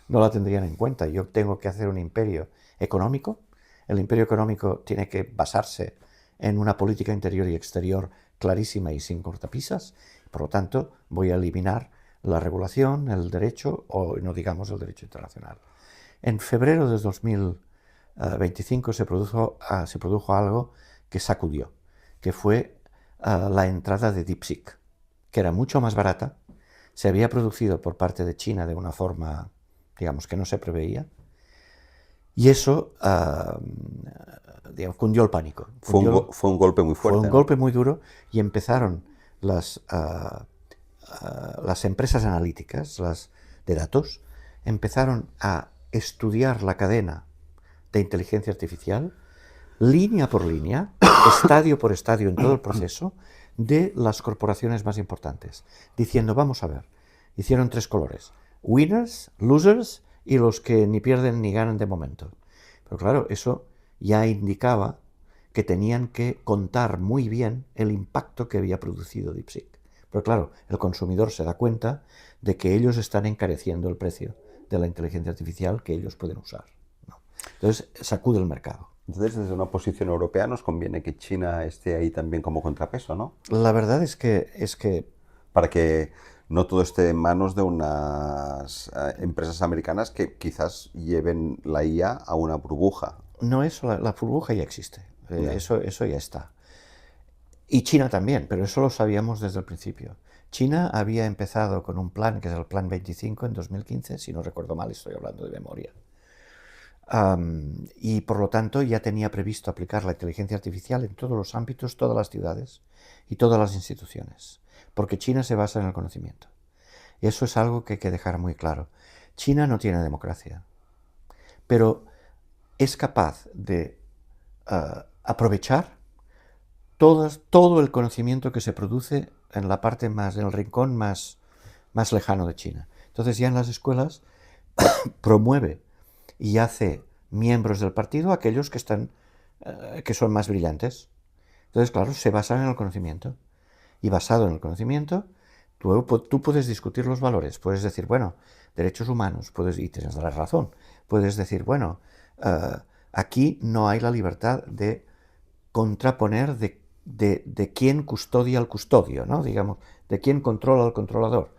S2: no la tendrían en cuenta. Yo tengo que hacer un imperio económico. El imperio económico tiene que basarse en una política interior y exterior clarísima y sin cortapisas. Por lo tanto, voy a eliminar la regulación, el derecho, o no digamos el derecho internacional. En febrero de 2025 se produjo algo que sacudió, que fue la entrada de DeepSeek, que era mucho más barata, se había producido por parte de China de una forma, digamos, que no se preveía, y eso digamos, cundió el pánico.
S1: Fue un golpe muy fuerte.
S2: Fue un golpe muy duro y empezaron las empresas analíticas, las de datos, empezaron a estudiar la cadena de inteligencia artificial, línea por línea, estadio por estadio en todo el proceso, de las corporaciones más importantes, diciendo, vamos a ver, hicieron 3 colores, winners, losers y los que ni pierden ni ganan de momento. Pero claro, eso ya indicaba que tenían que contar muy bien el impacto que había producido DeepSeek. Pero claro, el consumidor se da cuenta de que ellos están encareciendo el precio de la inteligencia artificial que ellos pueden usar, ¿no? Entonces sacude el mercado.
S1: Entonces, desde una posición europea nos conviene que China esté ahí también como contrapeso, ¿no?
S2: La verdad es que
S1: para que no todo esté en manos de unas empresas americanas que quizás lleven la IA a una burbuja.
S2: No, eso, la burbuja ya existe, eso ya está. Y China también, pero eso lo sabíamos desde el principio. China había empezado con un plan, que es el Plan 25 en 2015, si no recuerdo mal, estoy hablando de memoria. Y por lo tanto ya tenía previsto aplicar la inteligencia artificial en todos los ámbitos, todas las ciudades y todas las instituciones, porque China se basa en el conocimiento. Y eso es algo que hay que dejar muy claro. China no tiene democracia, pero es capaz de aprovechar todo el conocimiento que se produce en la parte más, en el rincón más lejano de China. Entonces ya en las escuelas promueve y hace miembros del partido aquellos que son más brillantes. Entonces, claro, se basan en el conocimiento. Y basado en el conocimiento, tú puedes discutir los valores. Puedes decir, bueno, derechos humanos, y tienes la razón. Puedes decir, bueno, aquí no hay la libertad de contraponer de quién custodia al custodio, ¿no? Digamos, de quién controla al controlador.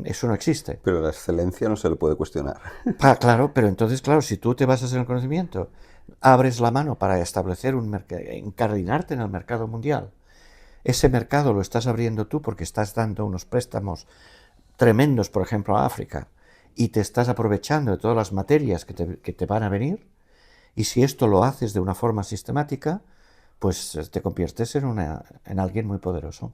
S2: Eso no existe.
S1: Pero la excelencia no se le puede cuestionar.
S2: Claro, pero entonces, claro, si tú te basas en el conocimiento, abres la mano para establecer un mercado, encardinarte en el mercado mundial. Ese mercado lo estás abriendo tú porque estás dando unos préstamos tremendos, por ejemplo, a África, y te estás aprovechando de todas las materias que te van a venir, y si esto lo haces de una forma sistemática, pues te conviertes en alguien muy poderoso,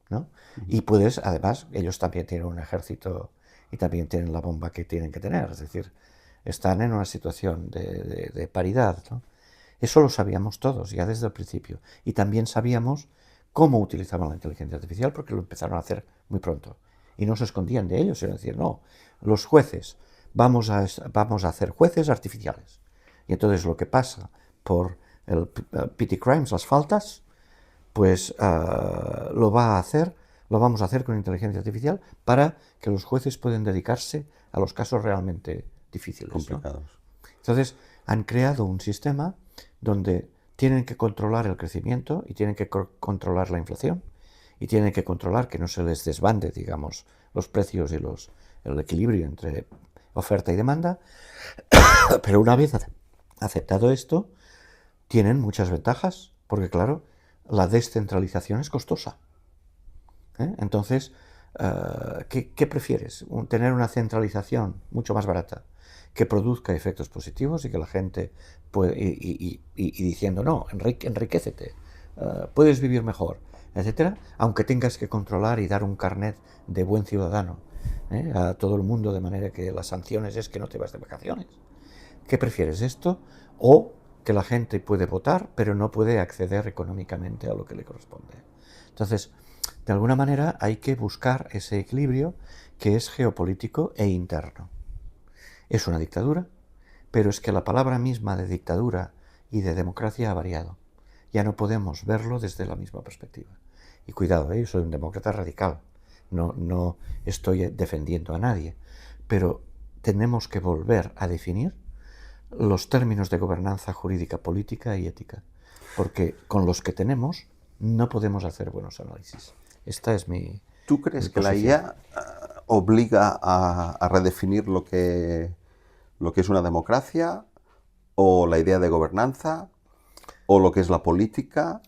S2: ¿no? Y puedes, además, ellos también tienen un ejército y también tienen la bomba que tienen que tener, es decir, están en una situación de paridad, ¿no? Eso lo sabíamos todos ya desde el principio, y también sabíamos cómo utilizaban la inteligencia artificial porque lo empezaron a hacer muy pronto, y no se escondían de ellos, sino decir, no, los jueces, vamos a hacer jueces artificiales, y entonces lo que pasa por el petty crimes, las faltas, pues lo vamos a hacer con inteligencia artificial para que los jueces puedan dedicarse a los casos realmente difíciles,
S1: complicados,
S2: ¿no? Entonces han creado un sistema donde tienen que controlar el crecimiento y tienen que controlar la inflación y tienen que controlar que no se les desbande, digamos, los precios y el equilibrio entre oferta y demanda, pero una vez aceptado esto, tienen muchas ventajas, porque claro, la descentralización es costosa. Entonces, ¿qué prefieres? ¿Tener una centralización mucho más barata que produzca efectos positivos y que la gente puede, y diciendo, no, enriquécete, puedes vivir mejor, etcétera, aunque tengas que controlar y dar un carnet de buen ciudadano a todo el mundo, de manera que las sanciones es que no te vas de vacaciones? ¿Qué prefieres, esto o que la gente puede votar pero no puede acceder económicamente a lo que le corresponde? Entonces, de alguna manera hay que buscar ese equilibrio que es geopolítico e interno. Es una dictadura, pero es que la palabra misma de dictadura y de democracia ha variado. Ya no podemos verlo desde la misma perspectiva. Y cuidado, yo soy un demócrata radical, no estoy defendiendo a nadie, pero tenemos que volver a definir los términos de gobernanza jurídica, política y ética. porque con los que tenemos no podemos hacer buenos análisis. Esta es mi
S1: ¿Tú crees que la
S2: posición.
S1: IA obliga a redefinir lo que es una democracia, o la idea de gobernanza, o lo que es la política?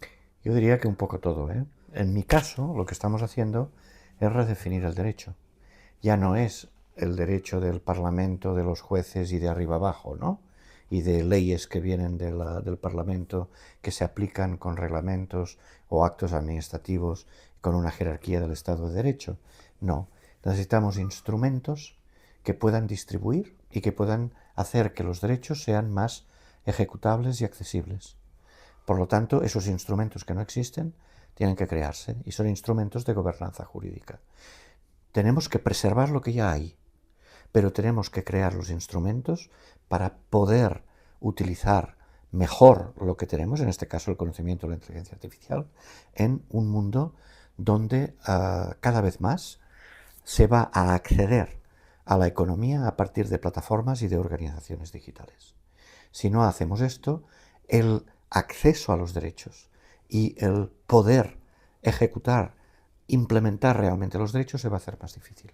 S2: Yo diría que un poco todo, ¿eh? En mi caso, lo que estamos haciendo es redefinir el derecho. Ya no es el derecho del Parlamento, de los jueces y de arriba abajo, ¿no? Y de leyes que vienen del Parlamento que se aplican con reglamentos o actos administrativos con una jerarquía del Estado de Derecho. No, necesitamos instrumentos que puedan distribuir y que puedan hacer que los derechos sean más ejecutables y accesibles. Por lo tanto, esos instrumentos que no existen tienen que crearse y son instrumentos de gobernanza jurídica. Tenemos que preservar lo que ya hay, pero tenemos que crear los instrumentos para poder utilizar mejor lo que tenemos, en este caso el conocimiento de la inteligencia artificial, en un mundo donde cada vez más se va a acceder a la economía a partir de plataformas y de organizaciones digitales. Si no hacemos esto, el acceso a los derechos y el poder ejecutar, implementar realmente los derechos se va a hacer más difícil.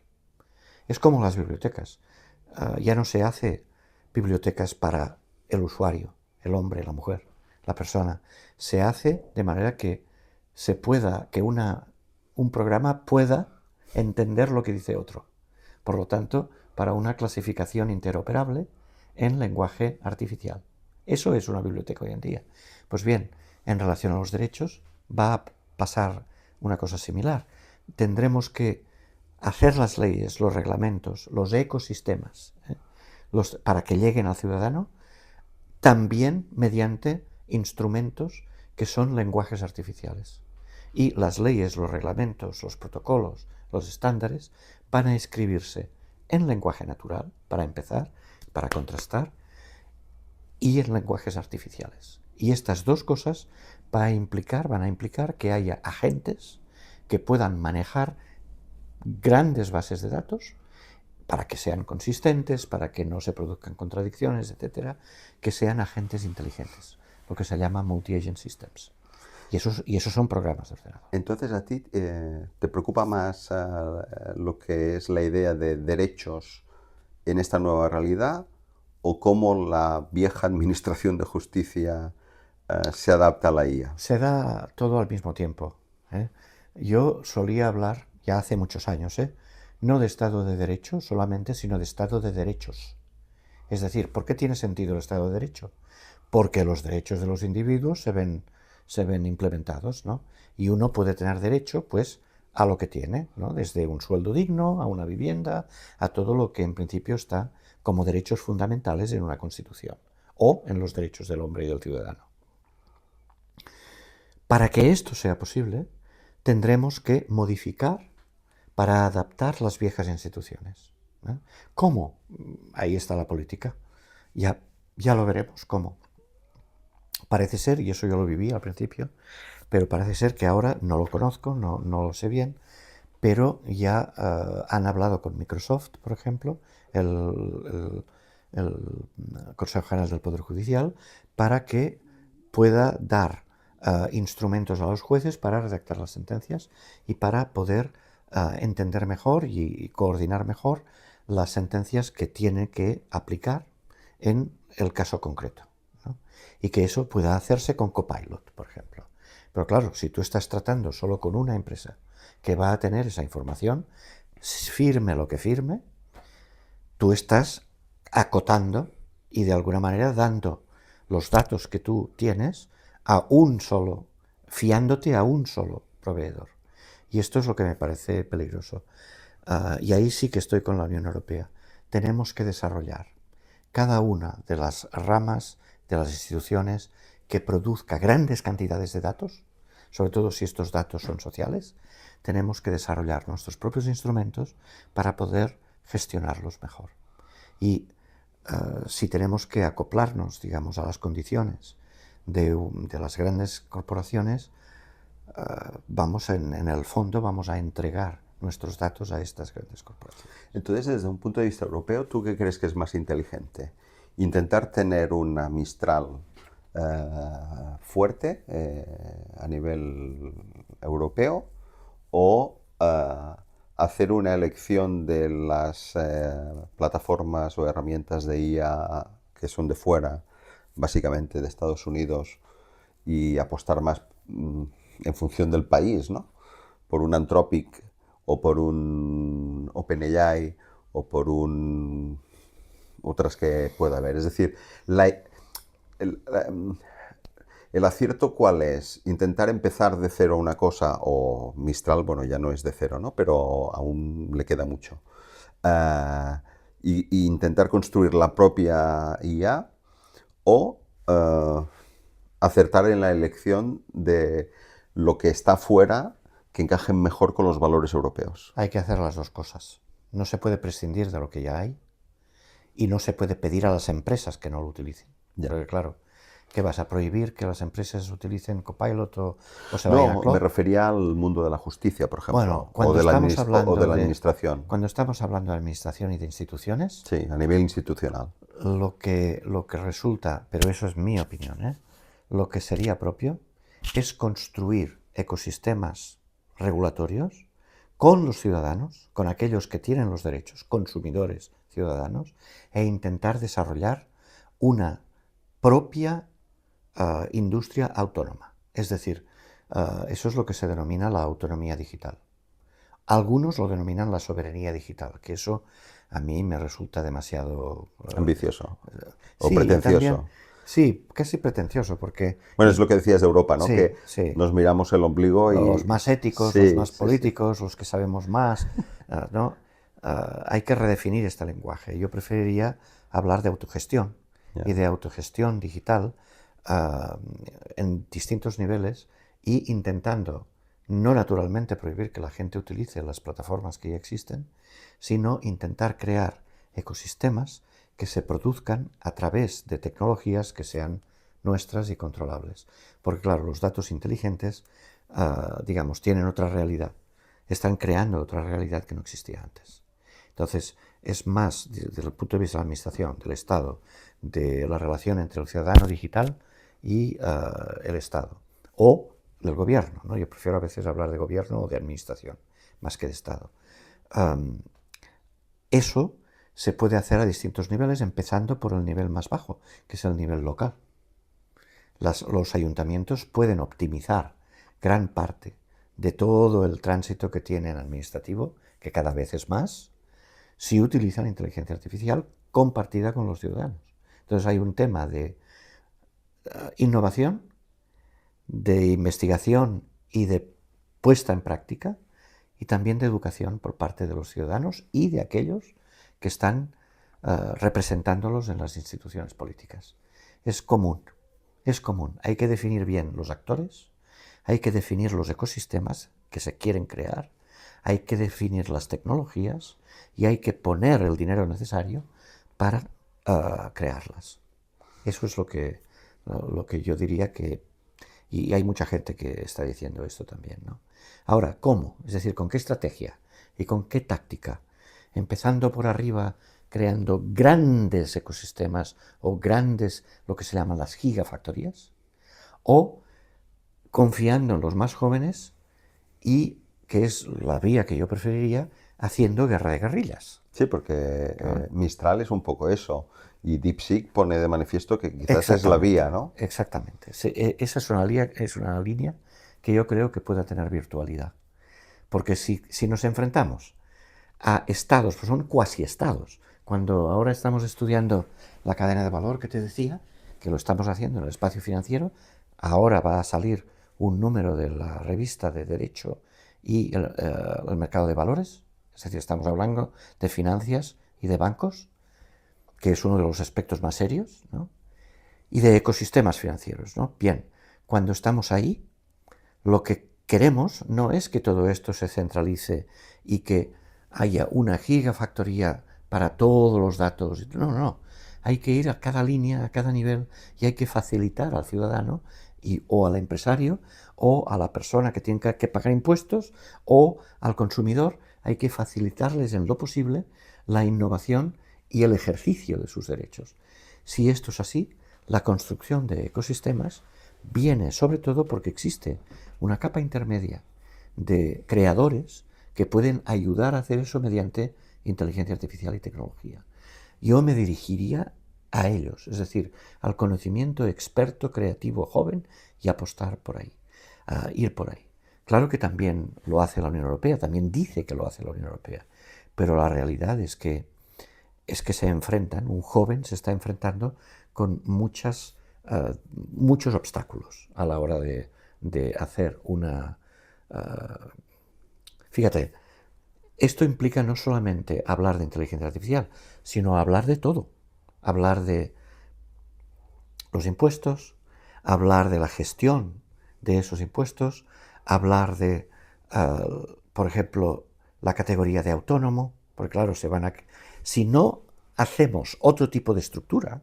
S2: Es como las bibliotecas. Ya no se hace bibliotecas para el usuario, el hombre, la mujer, la persona. Se hace de manera que se pueda, que un programa pueda entender lo que dice otro. Por lo tanto, para una clasificación interoperable en lenguaje artificial. Eso es una biblioteca hoy en día. Pues bien, en relación a los derechos va a pasar una cosa similar. Tendremos que hacer las leyes, los reglamentos, los ecosistemas, para que lleguen al ciudadano, también mediante instrumentos que son lenguajes artificiales. Y las leyes, los reglamentos, los protocolos, los estándares van a escribirse en lenguaje natural, para empezar, para contrastar, y en lenguajes artificiales. Y estas dos cosas van a implicar que haya agentes que puedan manejar grandes bases de datos para que sean consistentes, para que no se produzcan contradicciones, etcétera, que sean agentes inteligentes, lo que se llama multi-agent systems. Y esos son programas de ordenador.
S1: Entonces, ¿a ti te preocupa más lo que es la idea de derechos en esta nueva realidad, o cómo la vieja administración de justicia se adapta a la IA?
S2: Se da todo al mismo tiempo, ¿eh? Yo solía hablar, ya hace muchos años, no de Estado de Derecho solamente, sino de Estado de derechos. Es decir, ¿por qué tiene sentido el Estado de Derecho? Porque los derechos de los individuos se ven implementados, ¿no? Y uno puede tener derecho, pues, a lo que tiene, ¿no? Desde un sueldo digno, a una vivienda, a todo lo que en principio está como derechos fundamentales en una Constitución o en los derechos del hombre y del ciudadano. Para que esto sea posible, tendremos que modificar para adaptar las viejas instituciones, ¿eh? ¿Cómo? Ahí está la política. Ya lo veremos cómo. Parece ser, y eso yo lo viví al principio, pero parece ser que ahora no lo conozco, no lo sé bien, pero ya han hablado con Microsoft, por ejemplo, el Consejo General del Poder Judicial, para que pueda dar instrumentos a los jueces para redactar las sentencias y para poder entender mejor y coordinar mejor las sentencias que tiene que aplicar en el caso concreto, ¿no? Y que eso pueda hacerse con Copilot, por ejemplo. Pero claro, si tú estás tratando solo con una empresa que va a tener esa información, firme lo que firme, tú estás acotando y de alguna manera dando los datos que tú tienes a un solo, fiándote a un solo proveedor. Y esto es lo que me parece peligroso. Y ahí sí que estoy con la Unión Europea. Tenemos que desarrollar cada una de las ramas de las instituciones que produzca grandes cantidades de datos, sobre todo si estos datos son sociales. Tenemos que desarrollar nuestros propios instrumentos para poder gestionarlos mejor. Y si tenemos que acoplarnos, digamos, a las condiciones de las grandes corporaciones, en el fondo vamos a entregar nuestros datos a estas grandes corporaciones.
S1: Entonces, desde un punto de vista europeo, ¿tú qué crees que es más inteligente? ¿Intentar tener una Mistral fuerte a nivel europeo, o hacer una elección de las plataformas o herramientas de IA que son de fuera, básicamente de Estados Unidos, y apostar más en función del país, ¿no? Por un Anthropic o por un OpenAI o por otras que pueda haber. Es decir, el, el acierto, ¿cuál es? Intentar empezar de cero una cosa, o Mistral, bueno, ya no es de cero, ¿no? Pero aún le queda mucho. Y intentar construir la propia IA, o acertar en la elección de lo que está fuera que encajen mejor con los valores europeos.
S2: Hay que hacer las dos cosas. No se puede prescindir de lo que ya hay y no se puede pedir a las empresas que no lo utilicen.
S1: Ya.
S2: Porque claro, ¿qué vas a prohibir que las empresas utilicen Copilot o se vayan a
S1: No,
S2: Claude?
S1: me refería al mundo de la justicia, por ejemplo,
S2: Bueno, cuando
S1: o de la
S2: administración.
S1: administración.
S2: Cuando estamos hablando de administración y de instituciones,
S1: Sí, a nivel institucional.
S2: lo que resulta, pero eso es mi opinión, ¿eh? Lo que sería propio es construir ecosistemas regulatorios con los ciudadanos, con aquellos que tienen los derechos, consumidores, ciudadanos, e intentar desarrollar una propia industria autónoma. Es decir, eso es lo que se denomina la autonomía digital. Algunos lo denominan la soberanía digital, que eso a mí me resulta demasiado...
S1: Ambicioso o
S2: sí,
S1: pretencioso.
S2: también, sí, casi pretencioso, porque...
S1: Bueno, es lo que decías de Europa, ¿no?
S2: Sí,
S1: Que
S2: sí.
S1: nos miramos el ombligo y...
S2: Los más éticos,
S1: sí,
S2: los más
S1: sí,
S2: políticos, los que sabemos más, ¿no? Hay que redefinir este lenguaje. Yo preferiría hablar de autogestión y de autogestión digital en distintos niveles, y intentando no naturalmente prohibir que la gente utilice las plataformas que ya existen, sino intentar crear ecosistemas que se produzcan a través de tecnologías que sean nuestras y controlables. Porque claro, los datos inteligentes, digamos, tienen otra realidad. Están creando otra realidad que no existía antes. Entonces, es más, desde el punto de vista de la administración, del Estado, de la relación entre el ciudadano digital y el Estado, o del gobierno, ¿no? Yo prefiero a veces hablar de gobierno o de administración, más que de Estado. Eso se puede hacer a distintos niveles, empezando por el nivel más bajo, que es el nivel local. Los ayuntamientos pueden optimizar gran parte de todo el tránsito que tienen administrativo, que cada vez es más, si utilizan inteligencia artificial compartida con los ciudadanos. Entonces hay un tema de innovación, de investigación y de puesta en práctica, y también de educación por parte de los ciudadanos y de aquellos que están representándolos en las instituciones políticas. Es común. Hay que definir bien los actores, hay que definir los ecosistemas que se quieren crear, hay que definir las tecnologías y hay que poner el dinero necesario para crearlas. Eso es lo que yo diría que... Y hay mucha gente que está diciendo esto también, ¿no? Ahora, ¿cómo? Es decir, ¿con qué estrategia y con qué táctica? Empezando por arriba, creando grandes ecosistemas o grandes, lo que se llaman las gigafactorías, o confiando en los más jóvenes, y que es la vía que yo preferiría, haciendo guerra de guerrillas.
S1: Sí, porque Mistral es un poco eso, y DeepSeek pone de manifiesto que quizás es la vía, ¿no?
S2: Exactamente. Esa es una línea que yo creo que pueda tener virtualidad. Porque si nos enfrentamos a estados, pues son cuasi estados. Cuando ahora estamos estudiando la cadena de valor que te decía, que lo estamos haciendo en el espacio financiero, ahora va a salir un número de la revista de Derecho y el mercado de valores, es decir, estamos hablando de finanzas y de bancos, que es uno de los aspectos más serios, ¿no? Y de ecosistemas financieros, ¿no? Bien, cuando estamos ahí, lo que queremos no es que todo esto se centralice y que haya una gigafactoría para todos los datos. No. Hay que ir a cada línea, a cada nivel, y hay que facilitar al ciudadano o al empresario o a la persona que tiene que pagar impuestos o al consumidor. Hay que facilitarles en lo posible la innovación y el ejercicio de sus derechos. Si esto es así, la construcción de ecosistemas viene sobre todo porque existe una capa intermedia de creadores que pueden ayudar a hacer eso mediante inteligencia artificial y tecnología. Yo me dirigiría a ellos, es decir, al conocimiento experto, creativo, joven, y apostar por ahí, ir por ahí. Claro que también lo hace la Unión Europea, también dice que lo hace la Unión Europea, pero la realidad es que se enfrentan, un joven se está enfrentando con muchos obstáculos a la hora de hacer una... fíjate, esto implica no solamente hablar de inteligencia artificial, sino hablar de todo. Hablar de los impuestos, hablar de la gestión de esos impuestos, hablar de, por ejemplo, la categoría de autónomo, porque claro, si no hacemos otro tipo de estructura,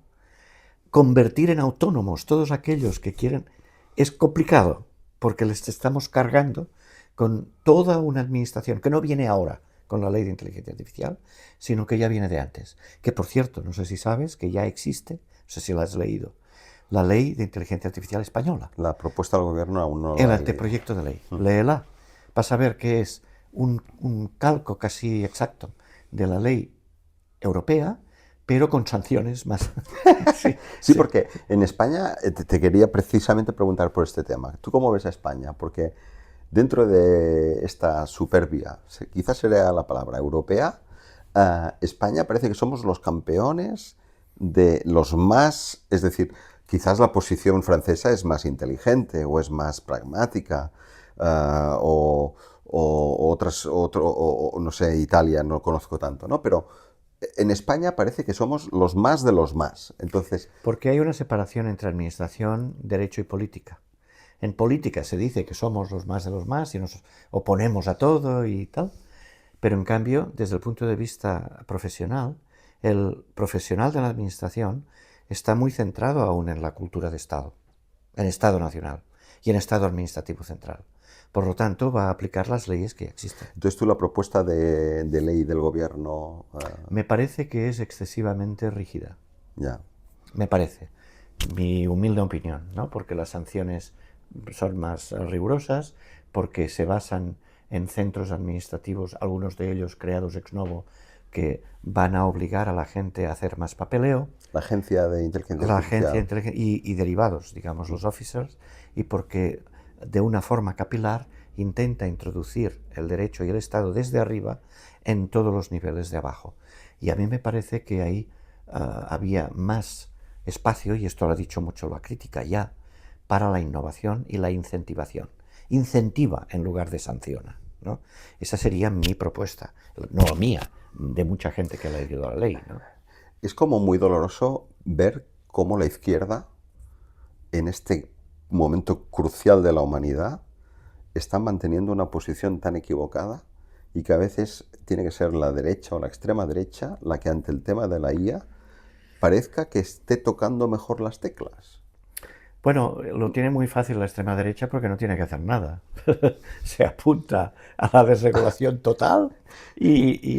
S2: convertir en autónomos todos aquellos que quieren es complicado, porque les estamos cargando con toda una administración que no viene ahora con la ley de inteligencia artificial, sino que ya viene de antes. Que por cierto, no sé si sabes que ya existe, no sé si la has leído, la ley de inteligencia artificial española.
S1: La propuesta del gobierno aún no la he
S2: El
S1: leído.
S2: anteproyecto de ley. Léela. Vas a ver que es un calco casi exacto de la ley europea, pero con sanciones más.
S1: Sí, porque en España te quería precisamente preguntar por este tema. ¿Tú cómo ves a España? Porque dentro de esta superbia, quizás sería la palabra europea, España parece que somos los campeones de los más, es decir, quizás la posición francesa es más inteligente o es más pragmática, o no sé, Italia no conozco tanto, ¿no? Pero en España parece que somos los más de los más. Entonces,
S2: porque hay una separación entre administración, derecho y política. En política se dice que somos los más de los más y nos oponemos a todo y tal, pero en cambio, desde el punto de vista profesional, el profesional de la administración está muy centrado aún en la cultura de Estado, en Estado nacional y en Estado administrativo central. Por lo tanto, va a aplicar las leyes que existen.
S1: Entonces, tú la propuesta de ley del gobierno...
S2: Me parece que es excesivamente rígida.
S1: Ya.
S2: Me parece. Mi humilde opinión, ¿no? Porque las sanciones son más rigurosas, porque se basan en centros administrativos, algunos de ellos creados ex novo, que van a obligar a la gente a hacer más papeleo.
S1: La agencia de inteligencia artificial.
S2: Y derivados, digamos, los officers, y porque de una forma capilar intenta introducir el derecho y el Estado desde arriba en todos los niveles de abajo. Y a mí me parece que ahí había más espacio, y esto lo ha dicho mucho la crítica ya, para la innovación y la incentivación. Incentiva en lugar de sanciona, ¿no? Esa sería mi propuesta, no mía, de mucha gente que ha leído la ley, ¿no?
S1: Es como muy doloroso ver cómo la izquierda, en este momento crucial de la humanidad, está manteniendo una posición tan equivocada y que a veces tiene que ser la derecha o la extrema derecha la que ante el tema de la IA parezca que esté tocando mejor las teclas.
S2: Bueno, lo tiene muy fácil la extrema derecha porque no tiene que hacer nada. Se apunta a la desregulación total y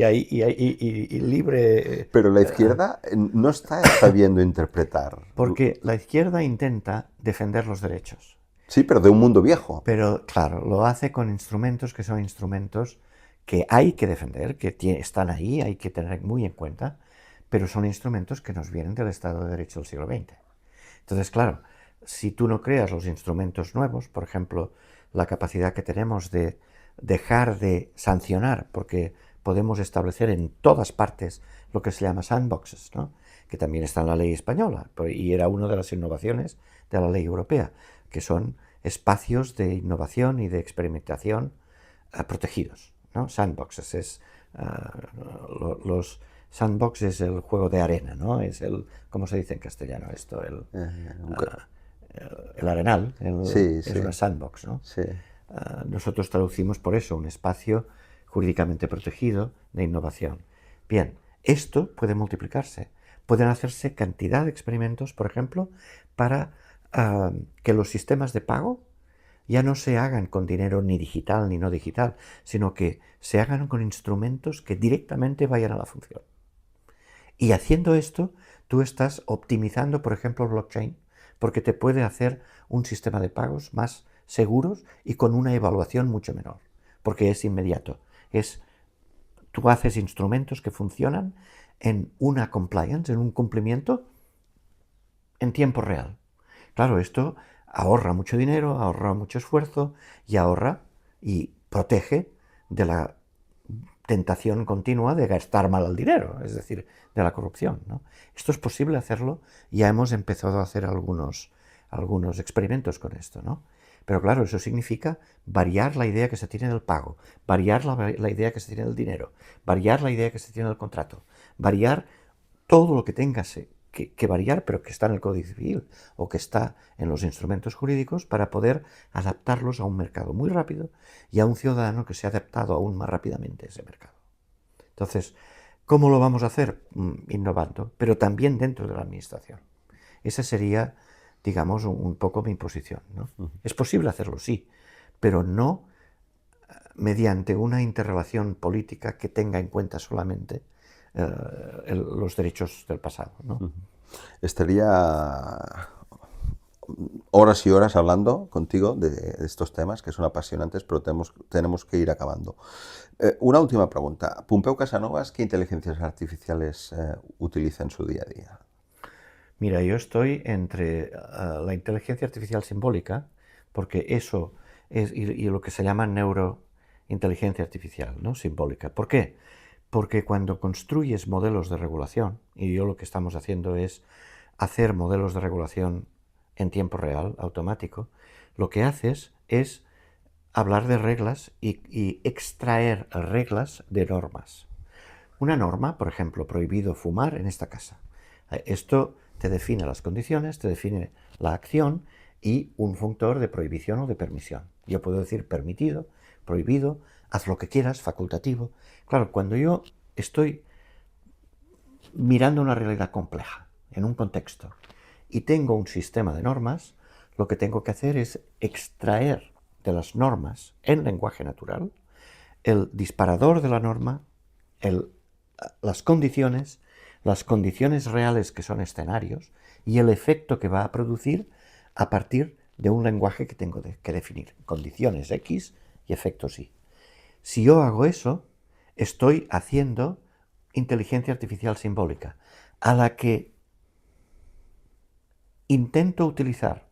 S2: libre.
S1: Pero la izquierda no está sabiendo interpretar.
S2: Porque la izquierda intenta defender los derechos.
S1: Sí, pero de un mundo viejo.
S2: Pero, claro, lo hace con instrumentos que son instrumentos que hay que defender, que están ahí, hay que tener muy en cuenta, pero son instrumentos que nos vienen del Estado de Derecho del siglo XX. Entonces, claro, si tú no creas los instrumentos nuevos, por ejemplo, la capacidad que tenemos de dejar de sancionar, porque podemos establecer en todas partes lo que se llama sandboxes, ¿no? Que también está en la ley española, y era una de las innovaciones de la ley europea, que son espacios de innovación y de experimentación protegidos, ¿no? Sandboxes es los sandbox es el juego de arena, ¿no? Es ¿cómo se dice en castellano esto? El arenal,
S1: sí,
S2: es
S1: sí.
S2: una sandbox, ¿no?
S1: Sí.
S2: Nosotros traducimos por eso un espacio jurídicamente protegido de innovación. Bien, esto puede multiplicarse. Pueden hacerse cantidad de experimentos, por ejemplo, para que los sistemas de pago ya no se hagan con dinero ni digital ni no digital, sino que se hagan con instrumentos que directamente vayan a la función. Y haciendo esto, Tú estás optimizando, por ejemplo, el blockchain, porque te puede hacer un sistema de pagos más seguros y con una evaluación mucho menor, porque es inmediato. Tú haces instrumentos que funcionan en una compliance, en un cumplimiento en tiempo real. Claro, esto ahorra mucho dinero, ahorra mucho esfuerzo y ahorra y protege de la tentación continua de gastar mal el dinero, es decir, de la corrupción, ¿no? Esto es posible hacerlo, ya hemos empezado a hacer algunos experimentos con esto, ¿no? Pero claro, eso significa variar la idea que se tiene del pago, variar la idea que se tiene del dinero, variar la idea que se tiene del contrato, variar todo lo que tengas que variar, pero que está en el Código Civil o que está en los instrumentos jurídicos para poder adaptarlos a un mercado muy rápido y a un ciudadano que se ha adaptado aún más rápidamente a ese mercado. Entonces, ¿cómo lo vamos a hacer? Innovando, pero también dentro de la administración. Esa sería, digamos, un poco mi posición, ¿no? Es posible hacerlo, sí, pero no mediante una interrelación política que tenga en cuenta solamente los derechos del pasado, ¿no?
S1: Estaría horas y horas hablando contigo de estos temas que son apasionantes, pero tenemos que ir acabando. Una última pregunta. Pompeu Casanovas, ¿qué inteligencias artificiales utiliza en su día a día?
S2: Mira, yo estoy entre la inteligencia artificial simbólica, porque eso es y lo que se llama neurointeligencia artificial, ¿no? Simbólica. ¿Por qué? Porque cuando construyes modelos de regulación, y yo lo que estamos haciendo es hacer modelos de regulación en tiempo real, automático, lo que haces es hablar de reglas y extraer reglas de normas. Una norma, por ejemplo, prohibido fumar en esta casa. Esto te define las condiciones, te define la acción y un functor de prohibición o de permisión. Yo puedo decir permitido, prohibido, haz lo que quieras, facultativo. Claro, cuando yo estoy mirando una realidad compleja, en un contexto, y tengo un sistema de normas, lo que tengo que hacer es extraer de las normas en lenguaje natural el disparador de la norma, las condiciones reales que son escenarios y el efecto que va a producir a partir de un lenguaje que tengo que definir. Condiciones X y efectos Y. Si yo hago eso, estoy haciendo inteligencia artificial simbólica, a la que intento utilizar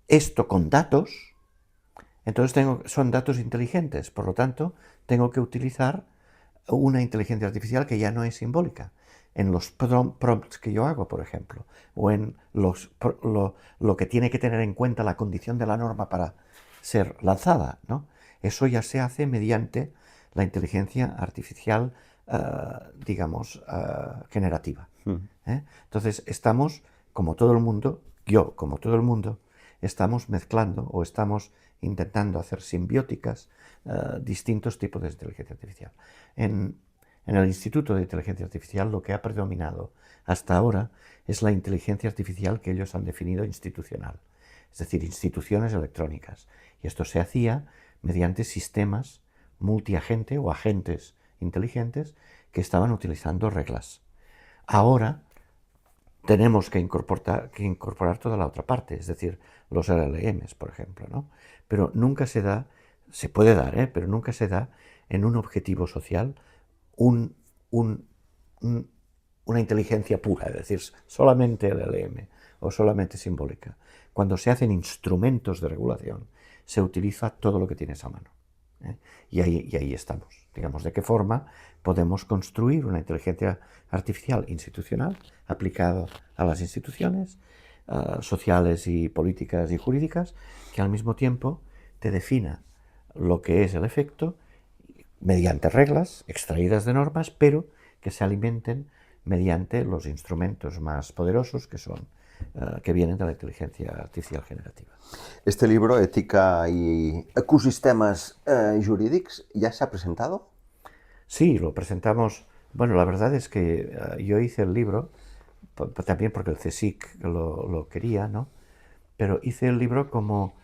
S2: esto con datos. Entonces son datos inteligentes, por lo tanto, tengo que utilizar una inteligencia artificial que ya no es simbólica. En los prompts que yo hago, por ejemplo, o en lo que tiene que tener en cuenta la condición de la norma para ser lanzada, ¿no? Eso ya se hace mediante la inteligencia artificial, digamos, generativa. Entonces, estamos, como todo el mundo, yo, como todo el mundo, estamos mezclando o estamos intentando hacer simbióticas distintos tipos de inteligencia artificial. En el Instituto de Inteligencia Artificial lo que ha predominado hasta ahora es la inteligencia artificial que ellos han definido institucional, es decir, instituciones electrónicas. Y esto se hacía mediante sistemas multiagente o agentes inteligentes que estaban utilizando reglas. Ahora tenemos que incorporar toda la otra parte, es decir, los LLMs, por ejemplo, ¿no? Pero nunca se da, se puede dar, pero nunca se da en un objetivo social una inteligencia pura, es decir, solamente LLM o solamente simbólica. Cuando se hacen instrumentos de regulación, se utiliza todo lo que tienes a mano. Y ahí estamos. Digamos, de qué forma podemos construir una inteligencia artificial institucional aplicada a las instituciones sociales y políticas y jurídicas, que al mismo tiempo te defina lo que es el efecto mediante reglas extraídas de normas, pero que se alimenten mediante los instrumentos más poderosos que vienen de la inteligencia artificial generativa.
S1: Este libro, Ética y Ecosistemas Jurídicos, ¿ya se ha presentado?
S2: Sí, lo presentamos. Bueno, la verdad es que yo hice el libro, también porque el CSIC lo quería, ¿no? Pero hice el libro como,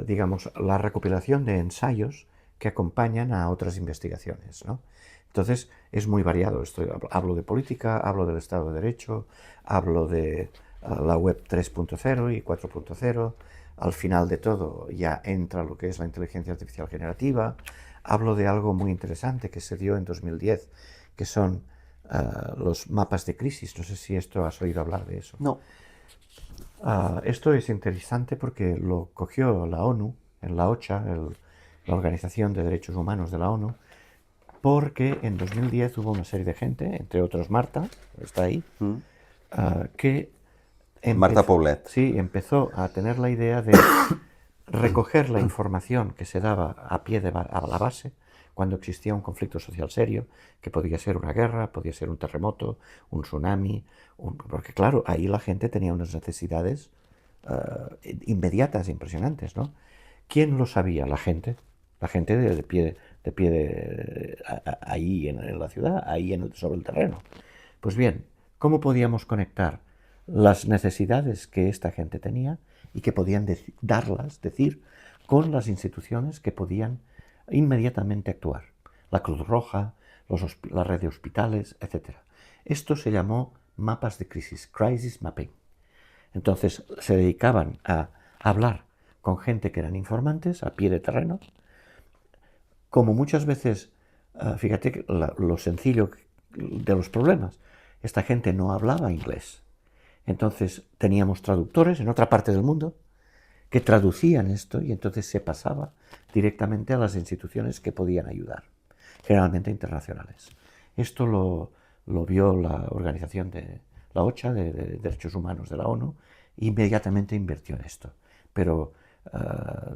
S2: digamos, la recopilación de ensayos que acompañan a otras investigaciones, ¿no? Entonces, es muy variado. Hablo de política, hablo del Estado de Derecho, hablo de la web 3.0 y 4.0. Al final de todo ya entra lo que es la inteligencia artificial generativa. Hablo de algo muy interesante que se dio en 2010, que son los mapas de crisis. No sé si esto has oído hablar de eso.
S1: No.
S2: Esto es interesante porque lo cogió la ONU, en la OCHA, la Organización de Derechos Humanos de la ONU, porque en 2010 hubo una serie de gente, entre otros Marta, está ahí, que
S1: Marta Poblet.
S2: sí, empezó a tener la idea de recoger la información que se daba a la base cuando existía un conflicto social serio, que podía ser una guerra, podía ser un terremoto, un tsunami, porque claro, ahí la gente tenía unas necesidades inmediatas, impresionantes, ¿no? ¿Quién lo sabía? La gente de pie ahí en la ciudad, ahí sobre el terreno. Pues bien, ¿cómo podíamos conectar las necesidades que esta gente tenía y que podían decir, con las instituciones que podían inmediatamente actuar? La Cruz Roja, la red de hospitales, etc. Esto se llamó mapas de crisis, crisis mapping. Entonces se dedicaban a hablar con gente que eran informantes, a pie de terreno, como muchas veces, fíjate lo sencillo de los problemas, esta gente no hablaba inglés. Entonces teníamos traductores en otra parte del mundo que traducían esto y entonces se pasaba directamente a las instituciones que podían ayudar, generalmente internacionales. Esto lo vio la organización de la OCHA, de Derechos Humanos de la ONU, e inmediatamente invirtió en esto. Pero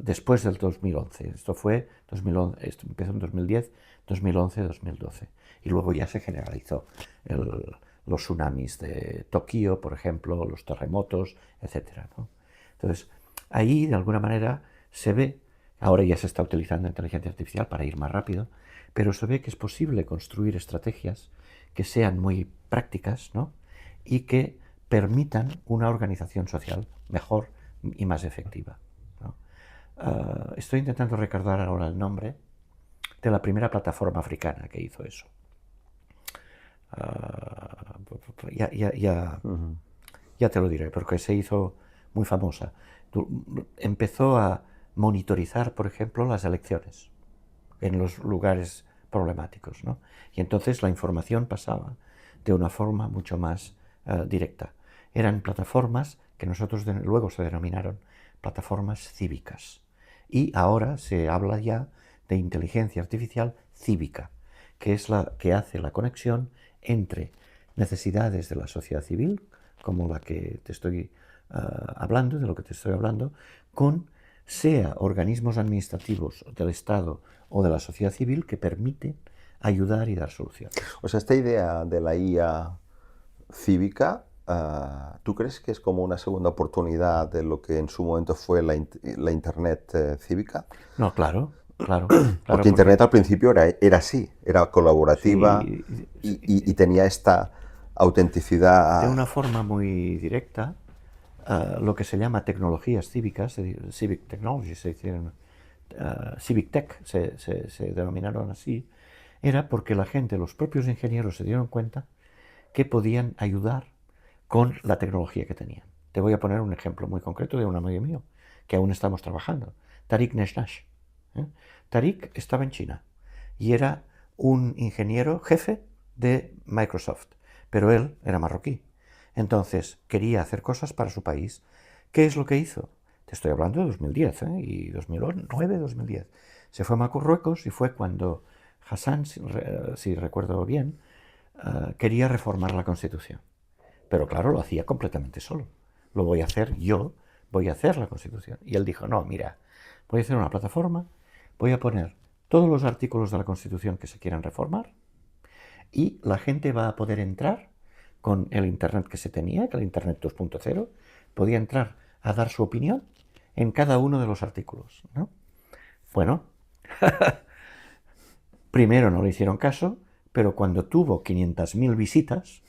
S2: después del 2011, esto empezó en 2010, 2011, 2012, y luego ya se generalizó los tsunamis de Tokio, por ejemplo, los terremotos, etc., ¿no? Entonces, ahí de alguna manera se ve, ahora ya se está utilizando inteligencia artificial para ir más rápido, pero se ve que es posible construir estrategias que sean muy prácticas, ¿no? Y que permitan una organización social mejor y más efectiva, ¿no? Estoy intentando recordar ahora el nombre de la primera plataforma africana que hizo eso. Ya te lo diré, porque se hizo muy famosa. Empezó a monitorizar, por ejemplo, las elecciones en los lugares problemáticos, ¿no? Y entonces la información pasaba de una forma mucho más directa. Eran plataformas que luego se denominaron plataformas cívicas. Y ahora se habla ya de inteligencia artificial cívica, que es la que hace la conexión entre necesidades de la sociedad civil, como la que te estoy hablando, de lo que te estoy hablando, con sea organismos administrativos del Estado o de la sociedad civil que permiten ayudar y dar soluciones.
S1: O sea, esta idea de la IA cívica, ¿tú crees que es como una segunda oportunidad de lo que en su momento fue la Internet cívica?
S2: No, claro.
S1: Porque Internet al principio era así, era colaborativa,
S2: sí,
S1: y tenía esta autenticidad.
S2: De una forma muy directa, lo que se llama tecnologías cívicas, civic technology, civic tech, se denominaron así, era porque la gente, los propios ingenieros se dieron cuenta que podían ayudar con la tecnología que tenían. Te voy a poner un ejemplo muy concreto de un amigo mío, que aún estamos trabajando, Tariq Neshnash. Tariq estaba en China y era un ingeniero jefe de Microsoft, pero él era marroquí. Entonces quería hacer cosas para su país. ¿Qué es lo que hizo? Te estoy hablando de 2010 y 2009, 2010. Se fue a Marruecos y fue cuando Hassan, si recuerdo bien, quería reformar la Constitución. Pero claro, lo hacía completamente solo. Lo voy a hacer yo, voy a hacer la Constitución. Y él dijo, no, mira, voy a hacer una plataforma, voy a poner todos los artículos de la Constitución que se quieran reformar y la gente va a poder entrar con el Internet que se tenía, que el Internet 2.0, podía entrar a dar su opinión en cada uno de los artículos, ¿no? Bueno, primero no le hicieron caso, pero cuando tuvo 500.000 visitas,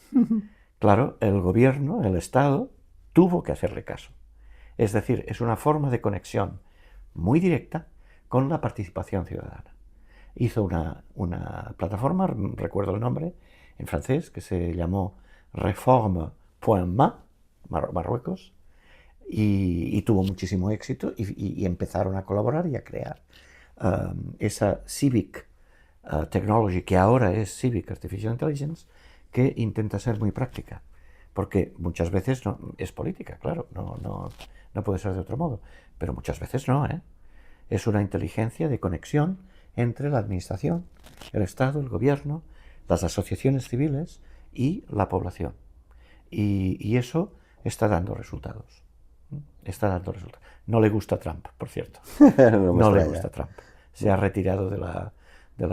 S2: claro, el gobierno, el Estado, tuvo que hacerle caso. Es decir, es una forma de conexión muy directa con la participación ciudadana. hizo una plataforma, recuerdo el nombre, en francés, que se llamó Reforme.ma, Marruecos, y tuvo muchísimo éxito y empezaron a colaborar y a crear esa Civic Technology, que ahora es Civic Artificial Intelligence, que intenta ser muy práctica, porque muchas veces no, es política, claro, no puede ser de otro modo, pero muchas veces no, ¿eh? Es una inteligencia de conexión entre la administración, el Estado, el gobierno, las asociaciones civiles y la población. Y eso está dando resultados. Está dando resultados. No le gusta a Trump, por cierto.
S1: No me
S2: No le
S1: extraña.
S2: gusta a Trump. Se ha retirado de la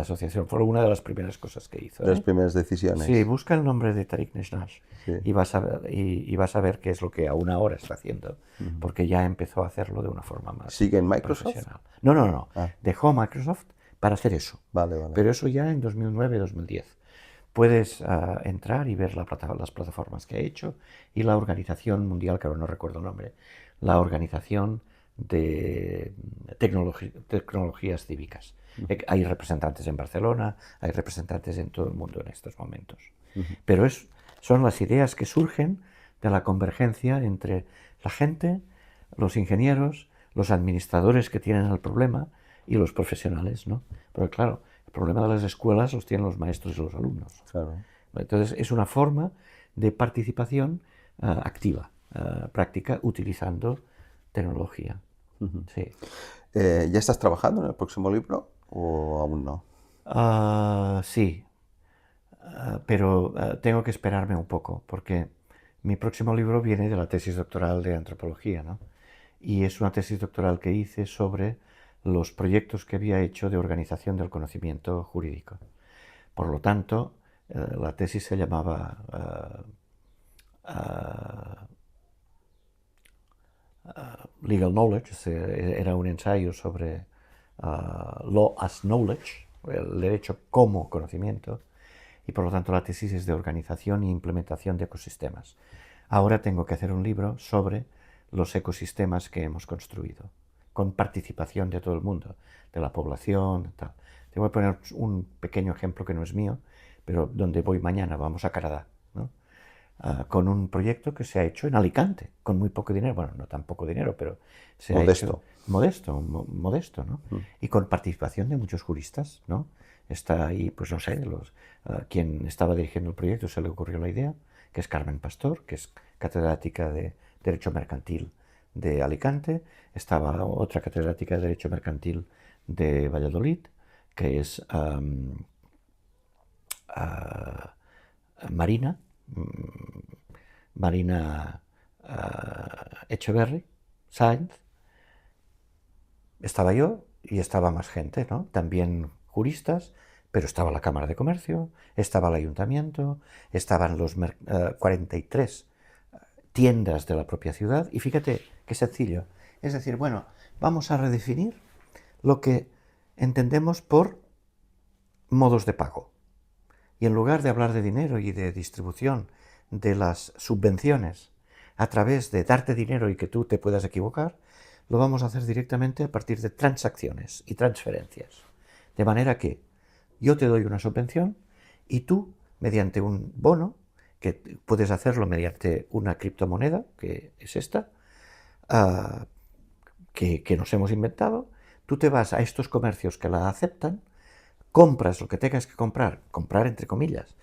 S2: asociación. Fue una de las primeras cosas que hizo.
S1: De las primeras decisiones.
S2: Sí, busca el nombre de Tariq Nesh
S1: Sí.
S2: y vas a ver qué es lo que aún ahora está haciendo, porque ya empezó a hacerlo de una forma más
S1: ¿Sigue en Microsoft?
S2: profesional. No.
S1: Ah.
S2: Dejó Microsoft para hacer eso.
S1: Vale.
S2: Pero eso ya en 2009-2010. Puedes entrar y ver las plataformas que ha hecho y la organización mundial, que ahora no recuerdo el nombre, la organización de tecnologías cívicas. Hay representantes en Barcelona, hay representantes en todo el mundo en estos momentos. Pero son las ideas que surgen de la convergencia entre la gente, los ingenieros, los administradores que tienen el problema y los profesionales, ¿no? Porque claro, el problema de las escuelas los tienen los maestros y los alumnos.
S1: Claro.
S2: Entonces es una forma de participación activa, práctica, utilizando tecnología. Sí.
S1: ¿Ya estás trabajando en el próximo libro o aún no?
S2: Sí, pero tengo que esperarme un poco, porque mi próximo libro viene de la tesis doctoral de antropología, ¿no? Y es una tesis doctoral que hice sobre los proyectos que había hecho de organización del conocimiento jurídico. Por lo tanto, la tesis se llamaba Legal Knowledge, era un ensayo sobre Law as Knowledge, el derecho como conocimiento, y por lo tanto la tesis es de organización e implementación de ecosistemas. Ahora tengo que hacer un libro sobre los ecosistemas que hemos construido, con participación de todo el mundo, de la población, tal. Te voy a poner un pequeño ejemplo que no es mío, pero donde voy mañana, vamos a Canadá, ¿no? Con un proyecto que se ha hecho en Alicante, con muy poco dinero, bueno, no tan poco dinero, pero se
S1: Modesto.
S2: ha hecho modesto, ¿no? Y con participación de muchos juristas, ¿no? Está ahí, pues no sé, quien estaba dirigiendo el proyecto se le ocurrió la idea, que es Carmen Pastor, que es catedrática de Derecho Mercantil de Alicante, estaba otra catedrática de Derecho Mercantil de Valladolid, que es Marina Echeverry, Sainz, estaba yo y estaba más gente, ¿no? También juristas, pero estaba la Cámara de Comercio, estaba el Ayuntamiento, estaban los 43 tiendas de la propia ciudad, y fíjate qué sencillo. Es decir, bueno, vamos a redefinir lo que entendemos por modos de pago. Y en lugar de hablar de dinero y de distribución de las subvenciones a través de darte dinero y que tú te puedas equivocar, lo vamos a hacer directamente a partir de transacciones y transferencias. De manera que yo te doy una subvención y tú, mediante un bono, que puedes hacerlo mediante una criptomoneda, que es esta, que nos hemos inventado, tú te vas a estos comercios que la aceptan, compras lo que tengas que comprar entre comillas,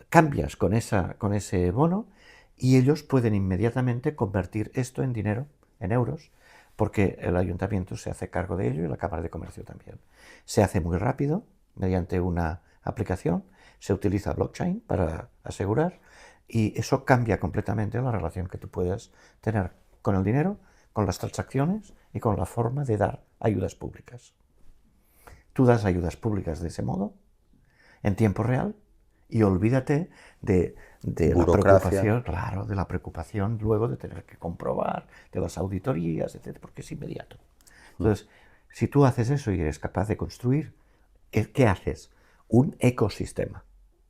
S2: cambias con ese bono y ellos pueden inmediatamente convertir esto en dinero, en euros, porque el ayuntamiento se hace cargo de ello y la Cámara de Comercio también. Se hace muy rápido mediante una aplicación, se utiliza blockchain para asegurar y eso cambia completamente la relación que tú puedes tener con el dinero, con las transacciones y con la forma de dar ayudas públicas. Tú das ayudas públicas de ese modo, en tiempo real, y olvídate de la preocupación, claro, de la preocupación luego de tener que comprobar, de las auditorías, etc., porque es inmediato. Entonces, si tú haces eso y eres capaz de construir, ¿qué haces? Un ecosistema.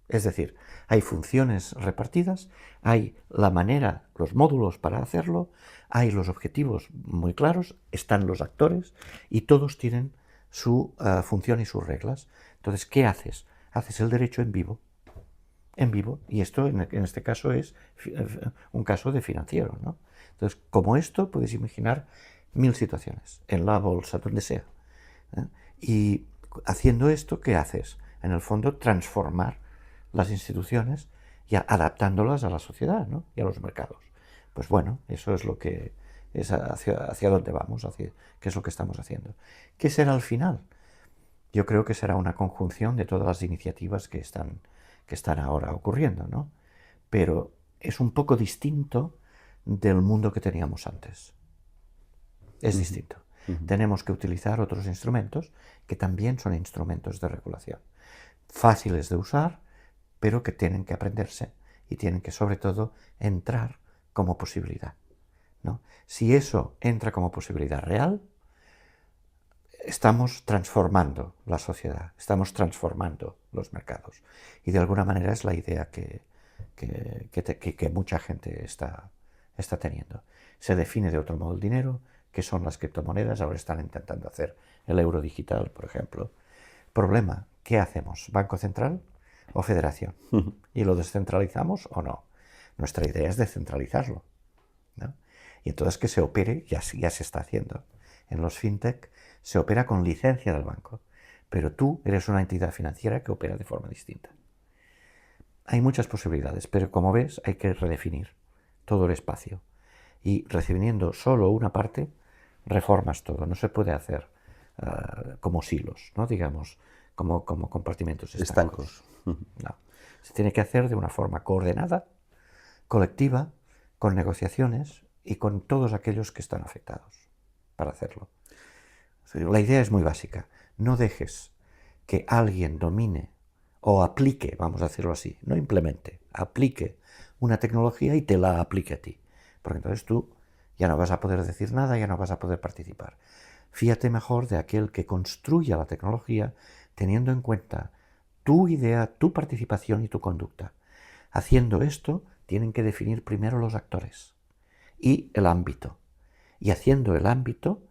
S2: Es decir, hay funciones repartidas, hay la manera, los módulos para hacerlo, hay los objetivos muy claros, están los actores y todos tienen su función y sus reglas. Entonces, ¿qué haces? Haces el derecho en vivo, y esto en este caso es un caso de financiero, ¿no? Entonces, como esto, puedes imaginar 1000 situaciones, en la bolsa, donde sea. ¿Eh? Y haciendo esto, ¿qué haces? En el fondo, transformar las instituciones y adaptándolas a la sociedad, ¿no? Y a los mercados. Pues bueno, eso es lo que es hacia dónde vamos, qué es lo que estamos haciendo. ¿Qué será al final? Yo creo que será una conjunción de todas las iniciativas que están ahora ocurriendo, ¿no? Pero es un poco distinto del mundo que teníamos antes. Es distinto. Tenemos que utilizar otros instrumentos que también son instrumentos de regulación. Fáciles de usar, pero que tienen que aprenderse y tienen que, sobre todo, entrar como posibilidad, ¿no? Si eso entra como posibilidad real, estamos transformando la sociedad, estamos transformando los mercados. Y de alguna manera es la idea que mucha gente está teniendo. Se define de otro modo el dinero, que son las criptomonedas. Ahora están intentando hacer el euro digital, por ejemplo. Problema, ¿qué hacemos? ¿Banco central o federación? ¿Y lo descentralizamos o no? Nuestra idea es descentralizarlo, ¿no? Y entonces que se opere, ya se está haciendo. En los fintech se opera con licencia del banco, pero tú eres una entidad financiera que opera de forma distinta. Hay muchas posibilidades, pero como ves hay que redefinir todo el espacio. Y redefiniendo solo una parte, reformas todo. No se puede hacer como silos, ¿no? Digamos, como compartimentos estancos. No. Se tiene que hacer de una forma coordenada, colectiva, con negociaciones y con todos aquellos que están afectados para hacerlo. La idea es muy básica. No dejes que alguien domine o aplique, vamos a decirlo así, no implemente, aplique una tecnología y te la aplique a ti. Porque entonces tú ya no vas a poder decir nada, ya no vas a poder participar. Fíjate mejor de aquel que construya la tecnología teniendo en cuenta tu idea, tu participación y tu conducta. Haciendo esto, tienen que definir primero los actores y el ámbito. Y haciendo el ámbito,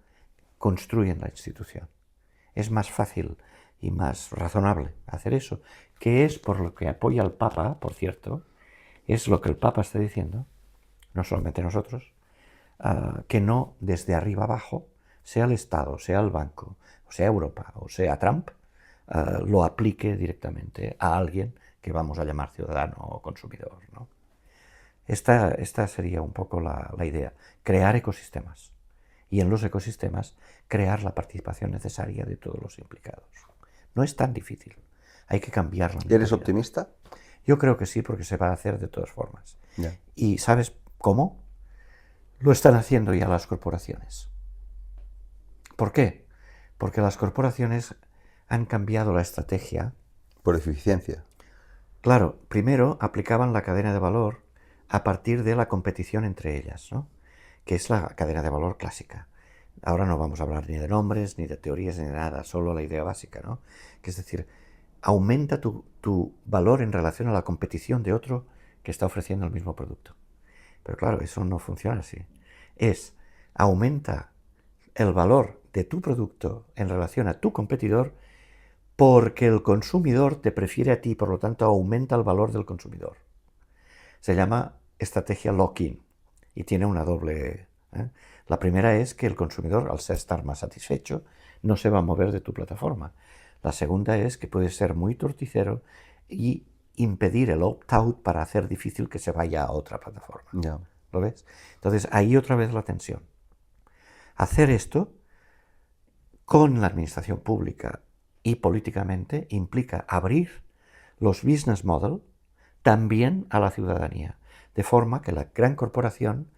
S2: construyen la institución. Es más fácil y más razonable hacer eso, que es por lo que apoya el Papa, por cierto, es lo que el Papa está diciendo, no solamente nosotros, que no desde arriba abajo, sea el Estado, sea el banco, o sea Europa, o sea Trump, lo aplique directamente a alguien que vamos a llamar ciudadano o consumidor, ¿no? Esta sería un poco la idea, crear ecosistemas. Y en los ecosistemas crear la participación necesaria de todos los implicados. No es tan difícil, hay que cambiar la mentalidad.
S1: ¿Eres optimista?
S2: Yo creo que sí, porque se va a hacer de todas formas.
S1: Yeah.
S2: ¿Y sabes cómo? Lo están haciendo ya las corporaciones. ¿Por qué? Porque las corporaciones han cambiado la estrategia.
S1: Por eficiencia.
S2: Claro, primero aplicaban la cadena de valor a partir de la competición entre ellas, ¿no? Que es la cadena de valor clásica. Ahora no vamos a hablar ni de nombres, ni de teorías, ni de nada, solo la idea básica, ¿no? Que es decir, aumenta tu valor en relación a la competición de otro que está ofreciendo el mismo producto. Pero claro, eso no funciona así. Aumenta el valor de tu producto en relación a tu competidor porque el consumidor te prefiere a ti, por lo tanto aumenta el valor del consumidor. Se llama estrategia lock-in y tiene una doble. La primera es que el consumidor, al estar más satisfecho, no se va a mover de tu plataforma. La segunda es que puedes ser muy torticero y impedir el opt-out para hacer difícil que se vaya a otra plataforma.
S1: Yeah.
S2: ¿Lo ves? Entonces, ahí otra vez la tensión. Hacer esto con la administración pública y políticamente implica abrir los business model también a la ciudadanía, de forma que la gran corporación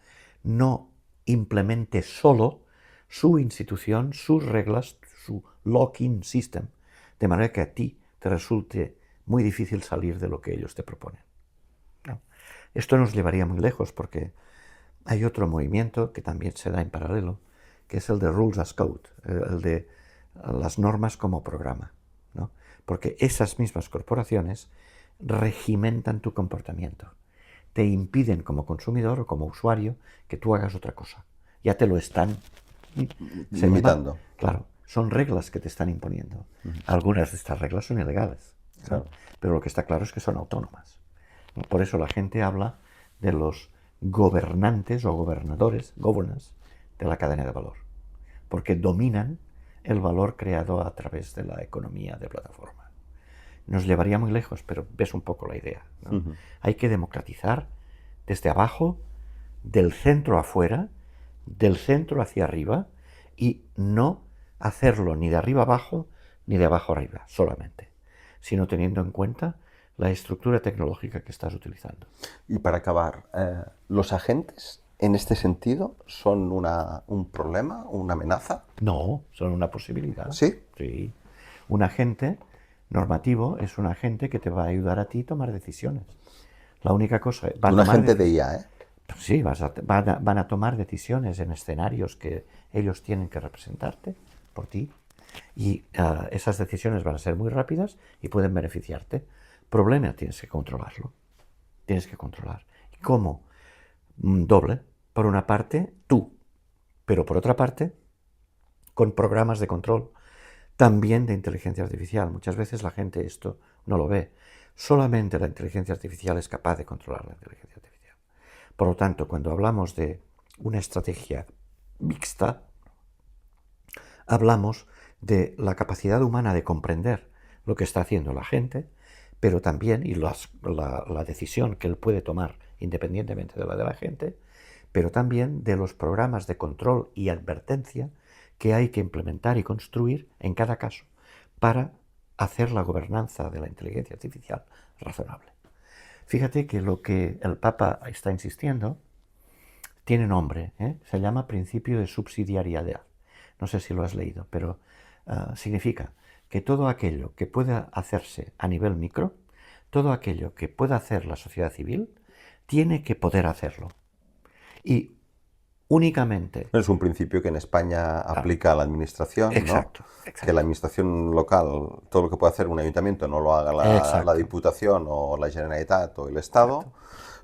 S2: no implemente solo su institución, sus reglas, su lock-in system, de manera que a ti te resulte muy difícil salir de lo que ellos te proponen. ¿No? Esto nos llevaría muy lejos porque hay otro movimiento que también se da en paralelo, que es el de Rules as Code, el de las normas como programa, ¿no? Porque esas mismas corporaciones regimentan tu comportamiento, te impiden como consumidor o como usuario que tú hagas otra cosa. Ya te lo están
S1: limitando.
S2: Claro, son reglas que te están imponiendo. Algunas de estas reglas son ilegales, ¿sí?
S1: Claro.
S2: Pero lo que está claro es que son autónomas. Por eso la gente habla de los gobernantes o gobernadores, governors, de la cadena de valor, porque dominan el valor creado a través de la economía de plataforma. Nos llevaría muy lejos, pero ves un poco la idea, ¿no? Hay que democratizar desde abajo, del centro afuera, del centro hacia arriba, y no hacerlo ni de arriba abajo ni de abajo arriba solamente, sino teniendo en cuenta la estructura tecnológica que estás utilizando.
S1: Y para acabar, ¿los agentes en este sentido son un problema, una amenaza?
S2: No, son una posibilidad.
S1: ¿Sí?
S2: Sí. Un agente normativo es un agente que te va a ayudar a ti a tomar decisiones. La única cosa...
S1: Un agente de IA, ¿eh?
S2: Sí, van a tomar decisiones en escenarios que ellos tienen que representarte por ti. Y esas decisiones van a ser muy rápidas y pueden beneficiarte. Problema, tienes que controlarlo. Tienes que controlar. ¿Y cómo? Doble. Por una parte, tú. Pero por otra parte, con programas de control también de inteligencia artificial. Muchas veces la gente esto no lo ve. Solamente la inteligencia artificial es capaz de controlar la inteligencia artificial. Por lo tanto, cuando hablamos de una estrategia mixta, hablamos de la capacidad humana de comprender lo que está haciendo la gente, pero también, y la decisión que él puede tomar independientemente de la de la gente, pero también de los programas de control y advertencia que hay que implementar y construir en cada caso para hacer la gobernanza de la inteligencia artificial razonable. Fíjate que lo que el Papa está insistiendo tiene nombre, ¿eh? Se llama principio de subsidiariedad. No sé si lo has leído, pero significa que todo aquello que pueda hacerse a nivel micro, todo aquello que pueda hacer la sociedad civil, tiene que poder hacerlo. Y únicamente...
S1: Es un principio que en España aplica a la administración,
S2: exacto,
S1: ¿no?
S2: exacto.
S1: Que la administración local, todo lo que puede hacer un ayuntamiento no lo haga la Diputación o la Generalitat o el Estado,
S2: Exacto.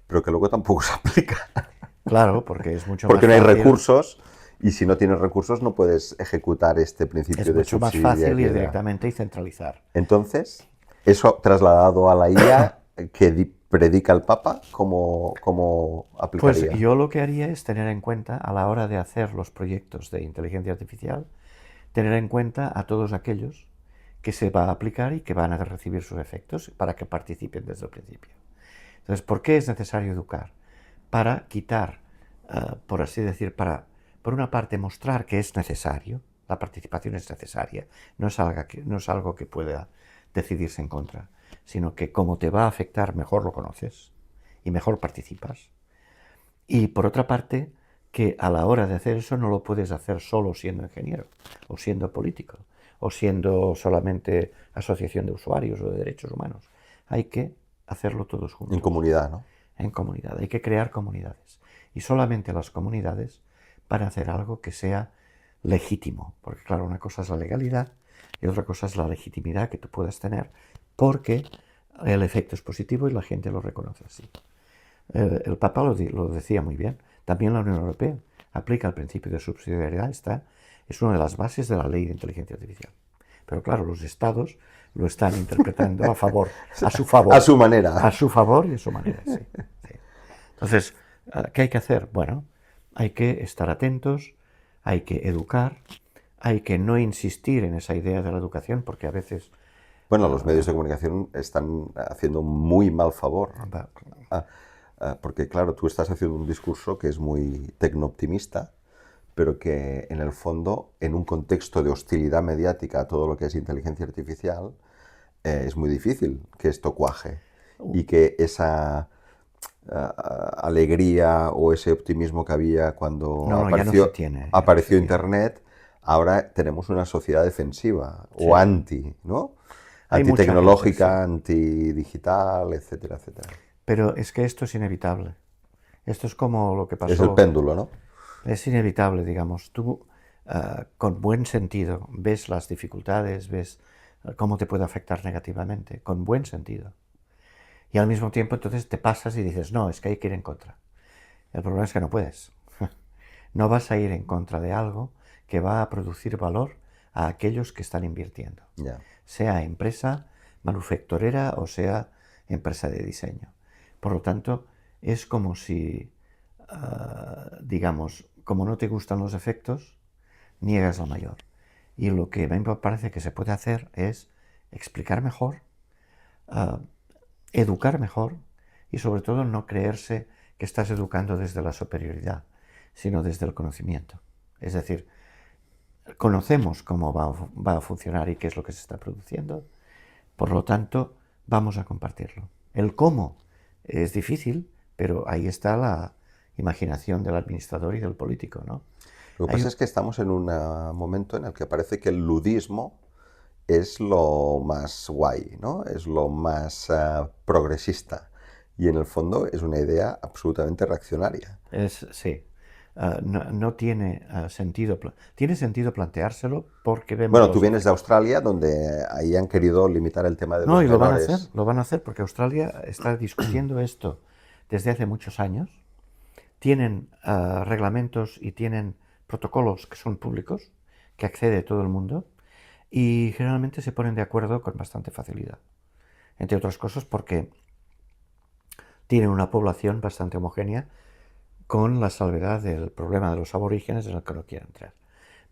S1: pero que luego tampoco se aplica.
S2: Claro, porque es mucho
S1: Porque no
S2: más
S1: hay
S2: fácil.
S1: recursos y si no tienes recursos no puedes ejecutar este principio
S2: Es
S1: de
S2: mucho más fácil ir
S1: subsidiariedad.
S2: directamente y centralizar.
S1: Entonces, eso trasladado a la IA que predica el Papa, ¿cómo aplicaría?
S2: Pues yo lo que haría es tener en cuenta, a la hora de hacer los proyectos de inteligencia artificial, tener en cuenta a todos aquellos que se va a aplicar y que van a recibir sus efectos para que participen desde el principio. Entonces, ¿por qué es necesario educar? Para quitar, por así decir, para, por una parte, mostrar que es necesario, la participación es necesaria, no es algo que pueda decidirse en contra, sino que como te va a afectar, mejor lo conoces y mejor participas. Y por otra parte, que a la hora de hacer eso no lo puedes hacer solo siendo ingeniero, o siendo político, o siendo solamente asociación de usuarios o de derechos humanos. Hay que hacerlo todos juntos.
S1: En comunidad, ¿no?
S2: En comunidad, hay que crear comunidades. Y solamente las comunidades van a hacer algo que sea legítimo. Porque claro, una cosa es la legalidad y otra cosa es la legitimidad que tú puedas tener, porque el efecto es positivo y la gente lo reconoce así. El Papa lo decía muy bien. También la Unión Europea aplica el principio de subsidiariedad. Es una de las bases de la ley de inteligencia artificial. Pero claro, los estados lo están interpretando a favor, a su favor.
S1: A su manera.
S2: A su favor y a su manera, sí. Entonces, ¿qué hay que hacer? Bueno, hay que estar atentos, hay que educar, hay que no insistir en esa idea de la educación, porque a veces...
S1: Bueno, los medios de comunicación están haciendo un muy mal favor. Porque claro, tú estás haciendo un discurso que es muy tecnooptimista, pero que en el fondo, en un contexto de hostilidad mediática a todo lo que es inteligencia artificial, es muy difícil que esto cuaje y que esa alegría o ese optimismo que había cuando apareció Internet, ahora tenemos una sociedad defensiva o anti, ¿no? Antitecnológica, antidigital, etcétera, etcétera.
S2: Pero es que esto es inevitable. Esto es como lo que pasó...
S1: Es el péndulo, ¿no?
S2: Es inevitable, digamos. Tú, con buen sentido, ves las dificultades, ves cómo te puede afectar negativamente, con buen sentido. Y al mismo tiempo, entonces te pasas y dices, no, es que hay que ir en contra. El problema es que no puedes. No vas a ir en contra de algo que va a producir valor a aquellos que están invirtiendo,
S1: Ya.
S2: sea empresa manufacturera o sea empresa de diseño. Por lo tanto, es como si, digamos, como no te gustan los efectos, niegas la mayor. Y lo que a mí me parece que se puede hacer es explicar mejor, uh, educar mejor y sobre todo no creerse que estás educando desde la superioridad, sino desde el conocimiento. Es decir, conocemos cómo va a funcionar y qué es lo que se está produciendo, por lo tanto, vamos a compartirlo. El cómo es difícil, pero ahí está la imaginación del administrador y del político, ¿no?
S1: Lo que pasa es que estamos en un momento en el que parece que el ludismo es lo más guay, ¿no? Es lo más progresista. Y en el fondo es una idea absolutamente reaccionaria.
S2: Sí. No tiene sentido. Tiene sentido planteárselo porque vemos
S1: Bueno, tú
S2: los
S1: vienes de
S2: efectos.
S1: Australia, donde ahí han querido limitar el tema de
S2: No,
S1: los
S2: y
S1: menores.
S2: lo van a hacer porque Australia está discutiendo esto desde hace muchos años. Tienen reglamentos y tienen protocolos que son públicos, que accede todo el mundo, y generalmente se ponen de acuerdo con bastante facilidad. Entre otras cosas porque tienen una población bastante homogénea, con la salvedad del problema de los aborígenes en el que no quiero entrar.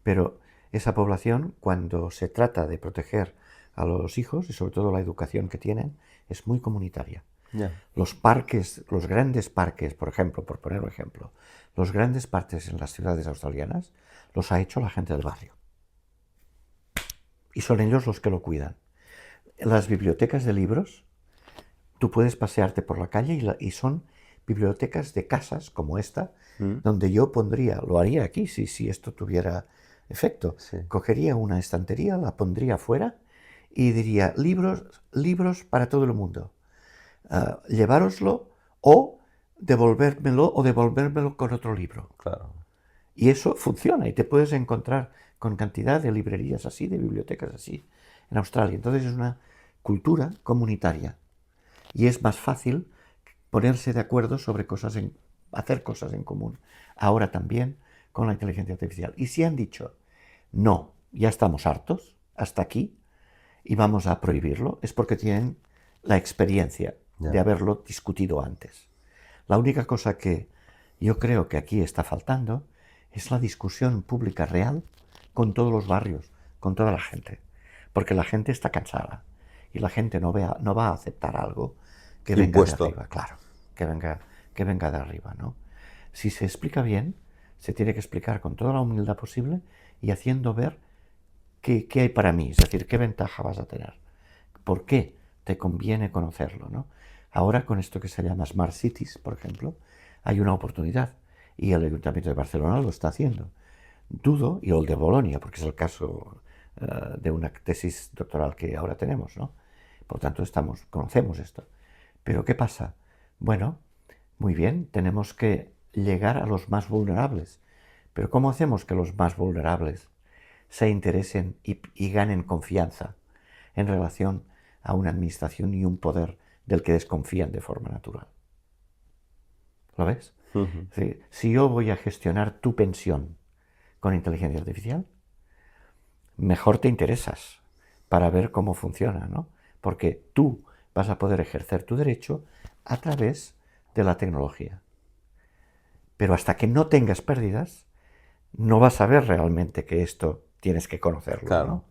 S2: Pero esa población, cuando se trata de proteger a los hijos y sobre todo la educación que tienen, es muy comunitaria.
S1: Yeah.
S2: Los parques, los grandes parques, por ejemplo, por poner un ejemplo, los grandes parques en las ciudades australianas los ha hecho la gente del barrio. Y son ellos los que lo cuidan. Las bibliotecas de libros, tú puedes pasearte por la calle y son bibliotecas de casas como esta, donde yo pondría, lo haría aquí si esto tuviera efecto,
S1: Sí.
S2: cogería una estantería, la pondría afuera y diría libros para todo el mundo. Llevároslo o devolvérmelo con otro libro.
S1: Claro.
S2: Y eso funciona y te puedes encontrar con cantidad de librerías así, de bibliotecas así en Australia. Entonces es una cultura comunitaria y es más fácil ponerse de acuerdo sobre hacer cosas en común. Ahora también con la inteligencia artificial. Y si han dicho, no, ya estamos hartos, hasta aquí, y vamos a prohibirlo, es porque tienen la experiencia de haberlo discutido antes. La única cosa que yo creo que aquí está faltando es la discusión pública real con todos los barrios, con toda la gente. Porque la gente está cansada y la gente no va a aceptar algo que venga de arriba, claro, que venga de arriba, ¿no? Si se explica bien, se tiene que explicar con toda la humildad posible y haciendo ver qué hay para mí, es decir, qué ventaja vas a tener, por qué te conviene conocerlo, ¿no? Ahora con esto que se llama Smart Cities, por ejemplo, hay una oportunidad y el Ayuntamiento de Barcelona lo está haciendo. Dudo, y el de Bolonia, porque es el caso de una tesis doctoral que ahora tenemos, ¿no? Por tanto, conocemos esto. Pero ¿qué pasa? Bueno, muy bien, tenemos que llegar a los más vulnerables. Pero ¿cómo hacemos que los más vulnerables se interesen y ganen confianza en relación a una administración y un poder del que desconfían de forma natural? ¿Lo ves?
S1: Uh-huh.
S2: Si yo voy a gestionar tu pensión con inteligencia artificial, mejor te interesas para ver cómo funciona, ¿no? Porque tú vas a poder ejercer tu derecho a través de la tecnología. Pero hasta que no tengas pérdidas, no vas a ver realmente que esto tienes que conocerlo,
S1: Claro.
S2: ¿no?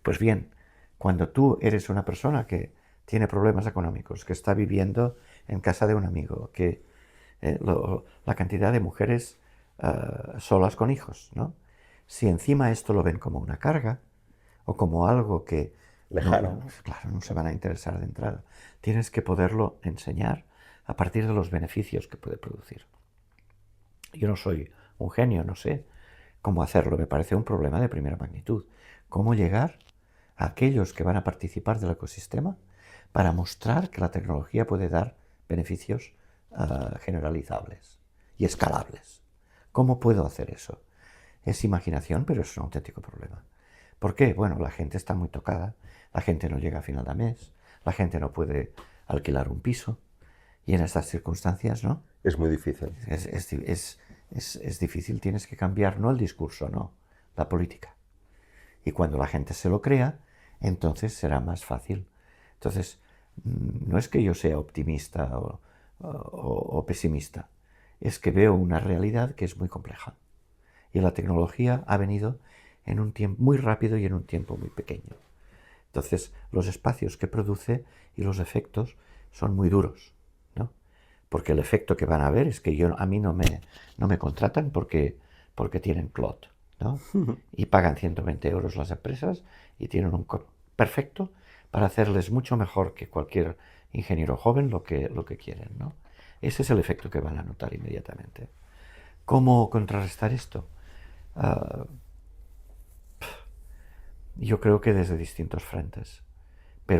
S2: Pues bien, cuando tú eres una persona que tiene problemas económicos, que está viviendo en casa de un amigo, que la cantidad de mujeres solas con hijos, ¿no? Si encima esto lo ven como una carga o como algo que
S1: lejano,
S2: claro, no se van a interesar de entrada. Tienes que poderlo enseñar a partir de los beneficios que puede producir. Yo no soy un genio, no sé cómo hacerlo, me parece un problema de primera magnitud. ¿Cómo llegar a aquellos que van a participar del ecosistema para mostrar que la tecnología puede dar beneficios generalizables y escalables? ¿Cómo puedo hacer eso? Es imaginación, pero es un auténtico problema. ¿Por qué? Bueno, la gente está muy tocada, la gente no llega a final de mes, la gente no puede alquilar un piso, y en estas circunstancias, ¿no?
S1: Es muy difícil.
S2: Es difícil, tienes que cambiar no el discurso, no, la política. Y cuando la gente se lo crea, entonces será más fácil. Entonces, no es que yo sea optimista o pesimista, es que veo una realidad que es muy compleja. Y la tecnología ha venido en un tiempo muy rápido y en un tiempo muy pequeño. Entonces, los espacios que produce y los efectos son muy duros, ¿no? Porque el efecto que van a ver es que a mí no me contratan porque tienen cloud, ¿no? Y pagan 120 euros las empresas y tienen un perfecto para hacerles mucho mejor que cualquier ingeniero joven lo que quieren, ¿no? Ese es el efecto que van a notar inmediatamente. ¿Cómo contrarrestar esto? Yo creo que desde distintos frentes.